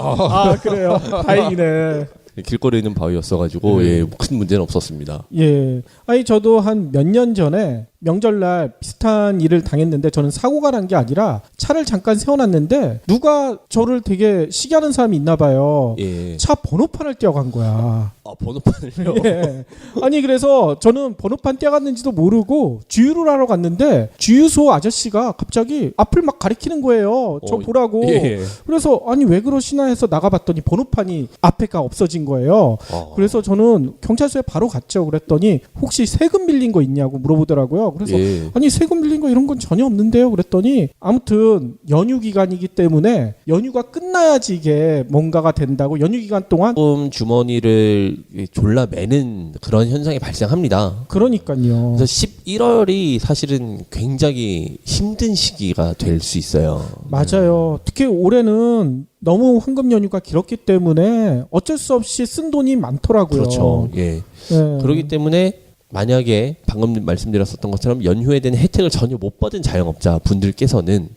그래요. 다행이네. 길거리에 있는 바위였어가지고 예, 큰 문제는 없었습니다. 예. 아니 저도 한 몇 년 전에 명절날 비슷한 일을 당했는데 저는 사고가 난 게 아니라 차를 잠깐 세워놨는데 누가 저를 되게 시기하는 사람이 있나 봐요. 예. 차 번호판을 떼어간 거야. 아, 번호판을요? 예. 아니 그래서 저는 번호판 떼어갔는지도 모르고 주유를 하러 갔는데 주유소 아저씨가 갑자기 앞을 막 가리키는 거예요. 저 보라고. 예. 그래서 아니 왜 그러시나 해서 나가봤더니 번호판이 앞에가 없어진 거예요. 그래서 저는 경찰서에 바로 갔죠. 그랬더니 혹시 세금 밀린 거 있냐고 물어보더라고요. 그래서 예. 아니 세금 밀린 거 이런 건 전혀 없는데요. 그랬더니 아무튼 연휴 기간이기 때문에 연휴가 끝나야지 이게 뭔가가 된다고 연휴 기간 동안 조금 주머니를 졸라 매는 그런 현상이 발생합니다. 그러니까요. 그래서 11월이 사실은 굉장히 힘든 시기가 될 수 있어요. 맞아요. 특히 올해는 너무 황금 연휴가 길었기 때문에 어쩔 수 없이 쓴 돈이 많더라고요. 그렇죠. 예. 네. 그렇기 때문에 만약에 방금 말씀드렸었던 것처럼 연휴에 대한 혜택을 전혀 못 받은 자영업자 분들께서는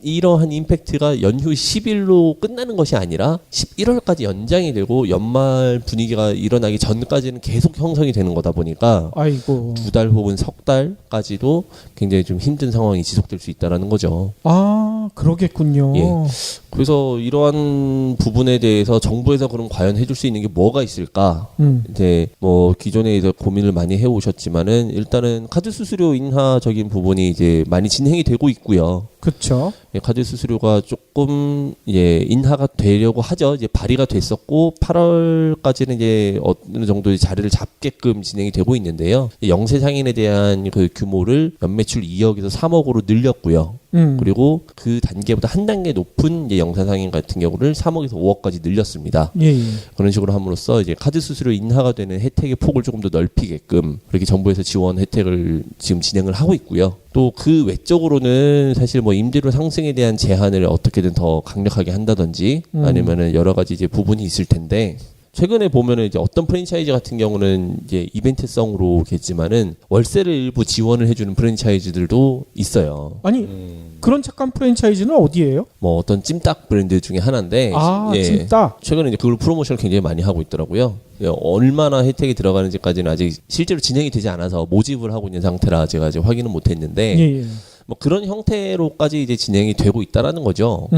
이러한 임팩트가 연휴 10일로 끝나는 것이 아니라 11월까지 연장이 되고 연말 분위기가 일어나기 전까지는 계속 형성이 되는 거다 보니까 아이고. 2달 혹은 석 달까지도 굉장히 좀 힘든 상황이 지속될 수 있다라는 거죠. 아, 그러겠군요. 예. 그래서 이러한 부분에 대해서 정부에서 그럼 과연 해줄 수 있는 게 뭐가 있을까? 이제 뭐 기존에 이제 고민을 많이 해오셨지만은 일단은 카드 수수료 인하적인 부분이 이제 많이 진행이 되고 있고요. 그렇죠. 예, 카드 수수료가 조금 인하가 되려고 하죠. 이제 발의가 됐었고 8월까지는 이제 어느 정도의 자리를 잡게끔 진행이 되고 있는데요. 영세 상인에 대한 그 규모를 연매출 2억에서 3억으로 늘렸고요. 그리고 그 단계보다 한 단계 높은 이제 영세상인 같은 경우를 3억에서 5억까지 늘렸습니다. 예, 예. 그런 식으로 함으로써 이제 카드 수수료 인하가 되는 혜택의 폭을 조금 더 넓히게끔 그렇게 정부에서 지원 혜택을 지금 진행을 하고 있고요. 또 그 외적으로는 사실 뭐 임대료 상승에 대한 제한을 어떻게든 더 강력하게 한다든지 아니면은 여러 가지 이제 부분이 있을 텐데 최근에 보면은 이제 어떤 프랜차이즈 같은 경우는 이제 이벤트성으로겠지만은 월세를 일부 지원을 해주는 프랜차이즈들도 있어요. 아니 그런 착한 프랜차이즈는 어디예요? 뭐 어떤 찜닭 브랜드 중에 하나인데 아, 찜닭. 최근에 이제 그걸 프로모션을 굉장히 많이 하고 있더라고요. 얼마나 혜택이 들어가는지까지는 아직 실제로 진행이 되지 않아서 모집을 하고 있는 상태라 제가 아직 확인은 못했는데 예, 예. 뭐 그런 형태로까지 이제 진행이 되고 있다라는 거죠.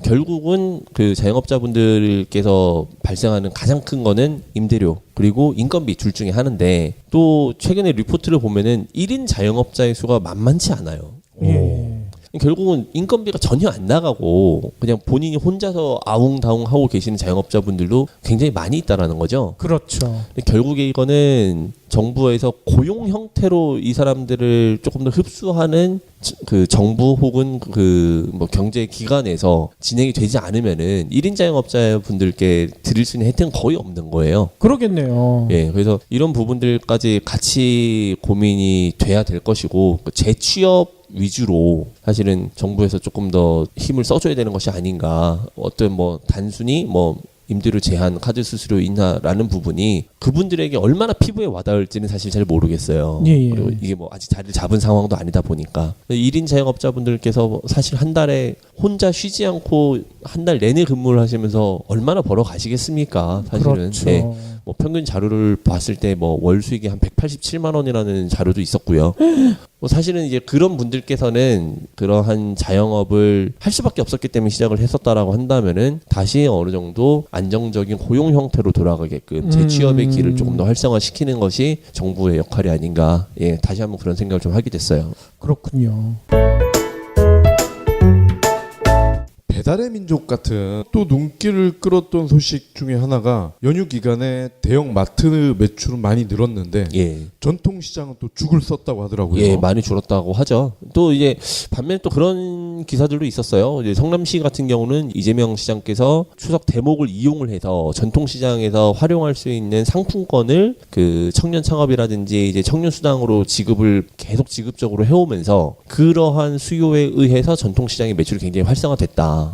결국은 그 자영업자분들께서 발생하는 가장 큰 거는 임대료 그리고 인건비 둘 중에 하나인데 또 최근에 리포트를 보면은 1인 자영업자의 수가 만만치 않아요. 예. 결국은 인건비가 전혀 안 나가고 그냥 본인이 혼자서 아웅다웅 하고 계시는 자영업자분들도 굉장히 많이 있다라는 거죠. 그렇죠. 결국에 이거는 정부에서 고용 형태로 이 사람들을 조금 더 흡수하는 그 정부 혹은 그 뭐 경제 기관에서 진행이 되지 않으면은 1인 자영업자분들께 드릴 수 있는 혜택은 거의 없는 거예요. 그러겠네요. 예, 그래서 이런 부분들까지 같이 고민이 돼야 될 것이고 재취업 위주로 사실은 정부에서 조금 더 힘을 써줘야 되는 것이 아닌가. 어떤 뭐 단순히 뭐 임대료 제한, 카드 수수료 인하라는 부분이 그분들에게 얼마나 피부에 와닿을지는 사실 잘 모르겠어요. 예, 예. 그리고 이게 뭐 아직 자리를 잡은 상황도 아니다 보니까 1인 자영업자분들께서 사실 한 달에 혼자 쉬지 않고 한 달 내내 근무를 하시면서 얼마나 벌어 가시겠습니까? 사실은. 그렇죠. 네. 뭐 평균 자료를 봤을 때 뭐 월 수익이 한 187만 원이라는 자료도 있었고요. 뭐 사실은 이제 그런 분들께서는 그러한 자영업을 할 수밖에 없었기 때문에 시작을 했었다라고 한다면은 다시 어느 정도 안정적인 고용 형태로 돌아가게끔 재취업의 길을 조금 더 활성화시키는 것이 정부의 역할이 아닌가. 예, 다시 한번 그런 생각을 좀 하게 됐어요. 그렇군요. 배달의 민족 같은 또 눈길을 끌었던 소식 중에 하나가 연휴 기간에 대형 마트 매출은 많이 늘었는데 예. 전통시장은 또 죽을 썼다고 하더라고요. 예, 많이 줄었다고 하죠. 또 이제 반면에 또 그런 기사들도 있었어요. 이제 성남시 같은 경우는 이재명 시장께서 추석 대목을 이용을 해서 전통시장에서 활용할 수 있는 상품권을 그 청년 창업이라든지 이제 청년 수당으로 지급을 계속 지급적으로 해오면서 그러한 수요에 의해서 전통시장의 매출이 굉장히 활성화됐다.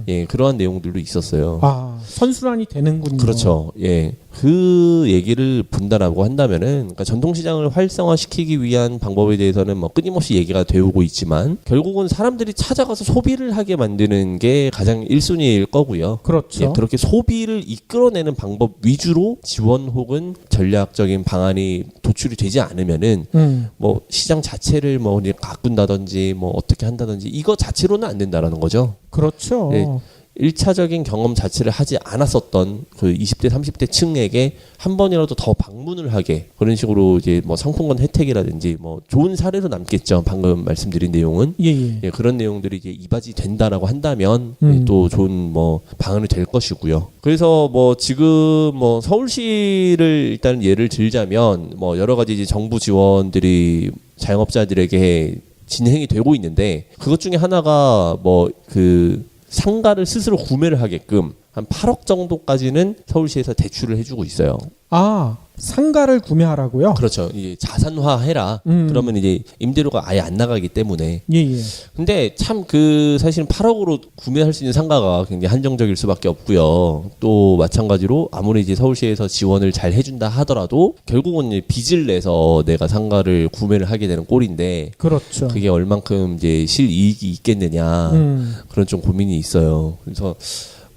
예, 그러한 내용들도 있었어요. 아, 선순환이 되는군요. 그렇죠. 예. 그 얘기를 본다라고 한다면은, 그러니까 전통시장을 활성화시키기 위한 방법에 대해서는 뭐 끊임없이 얘기가 되오고 있지만, 결국은 사람들이 찾아가서 소비를 하게 만드는 게 가장 1순위일 거고요. 그렇죠. 예, 그렇게 소비를 이끌어내는 방법 위주로 지원 혹은 전략적인 방안이 도출이 되지 않으면은 뭐 시장 자체를 뭐 이제 가꾼다든지 뭐 어떻게 한다든지 이거 자체로는 안 된다라는 거죠. 그렇죠. 네. 1차적인 경험 자체를 하지 않았었던 그 20대, 30대 층에게 한 번이라도 더 방문을 하게 그런 식으로 이제 뭐 상품권 혜택이라든지 뭐 좋은 사례로 남겠죠. 방금 말씀드린 내용은. 예. 예, 그런 내용들이 이제 이바지 된다라고 한다면 예, 또 좋은 뭐 방안이 될 것이고요. 그래서 뭐 지금 뭐 서울시를 일단 예를 들자면 뭐 여러 가지 이제 정부 지원들이 자영업자들에게 진행이 되고 있는데 그것 중에 하나가 뭐 그 상가를 스스로 구매를 하게끔 한 8억 정도까지는 서울시에서 대출을 해주고 있어요. 아, 상가를 구매하라고요? 그렇죠. 이제 자산화해라. 그러면 이제 임대료가 아예 안 나가기 때문에. 예. 근데 참 그 사실은 8억으로 구매할 수 있는 상가가 굉장히 한정적일 수밖에 없고요. 또 마찬가지로 아무리 이제 서울시에서 지원을 잘 해준다 하더라도 결국은 이제 빚을 내서 내가 상가를 구매를 하게 되는 꼴인데. 그렇죠. 그게 얼만큼 이제 실이익이 있겠느냐 그런 좀 고민이 있어요. 그래서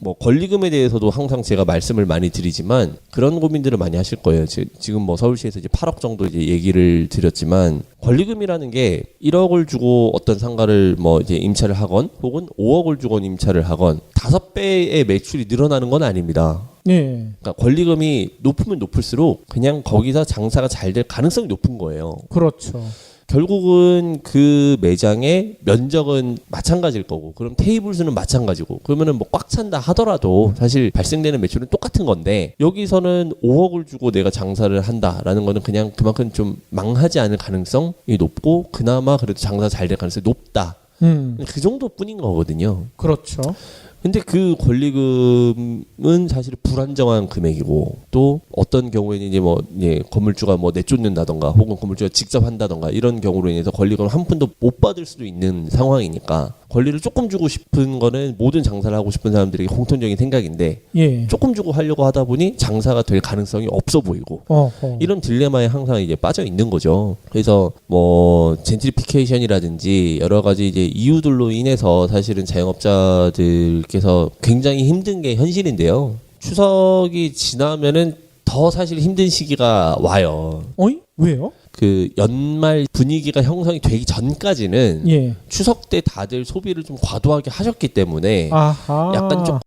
뭐 권리금에 대해서도 항상 제가 말씀을 많이 드리지만 그런 고민들을 많이 하실 거예요. 지금 뭐 서울시에서 이제 8억 정도 이제 얘기를 드렸지만 권리금이라는 게 1억을 주고 어떤 상가를 뭐 이제 임차를 하건 혹은 5억을 주고 임차를 하건 5배의 매출이 늘어나는 건 아닙니다. 네. 그러니까 권리금이 높으면 높을수록 그냥 거기서 장사가 잘 될 가능성이 높은 거예요. 그렇죠. 결국은 그 매장의 면적은 마찬가지일 거고 그럼 테이블 수는 마찬가지고 그러면은 뭐 꽉 찬다 하더라도 사실 발생되는 매출은 똑같은 건데 여기서는 5억을 주고 내가 장사를 한다라는 거는 그냥 그만큼 좀 망하지 않을 가능성이 높고 그나마 그래도 장사 잘 될 가능성이 높다. 그 정도뿐인 거거든요. 그렇죠. 근데 그 권리금은 사실 불안정한 금액이고 또 어떤 경우에는 이제 뭐 이제 건물주가 뭐 내쫓는다던가 혹은 건물주가 직접 한다던가 이런 경우로 인해서 권리금을 한 푼도 못 받을 수도 있는 상황이니까 권리를 조금 주고 싶은 거는 모든 장사를 하고 싶은 사람들에게 공통적인 생각인데 예. 조금 주고 하려고 하다 보니 장사가 될 가능성이 없어 보이고 이런 딜레마에 항상 이제 빠져 있는 거죠. 그래서 뭐 젠트리피케이션이라든지 여러 가지 이제 이유들로 인해서 사실은 자영업자들께서 굉장히 힘든 게 현실인데요. 추석이 지나면은 더 사실 힘든 시기가 와요. 어이? 왜요? 그 연말 분위기가 형성이 되기 전까지는 예. 추석 때 다들 소비를 좀 과도하게 하셨기 때문에 아하. 약간 조금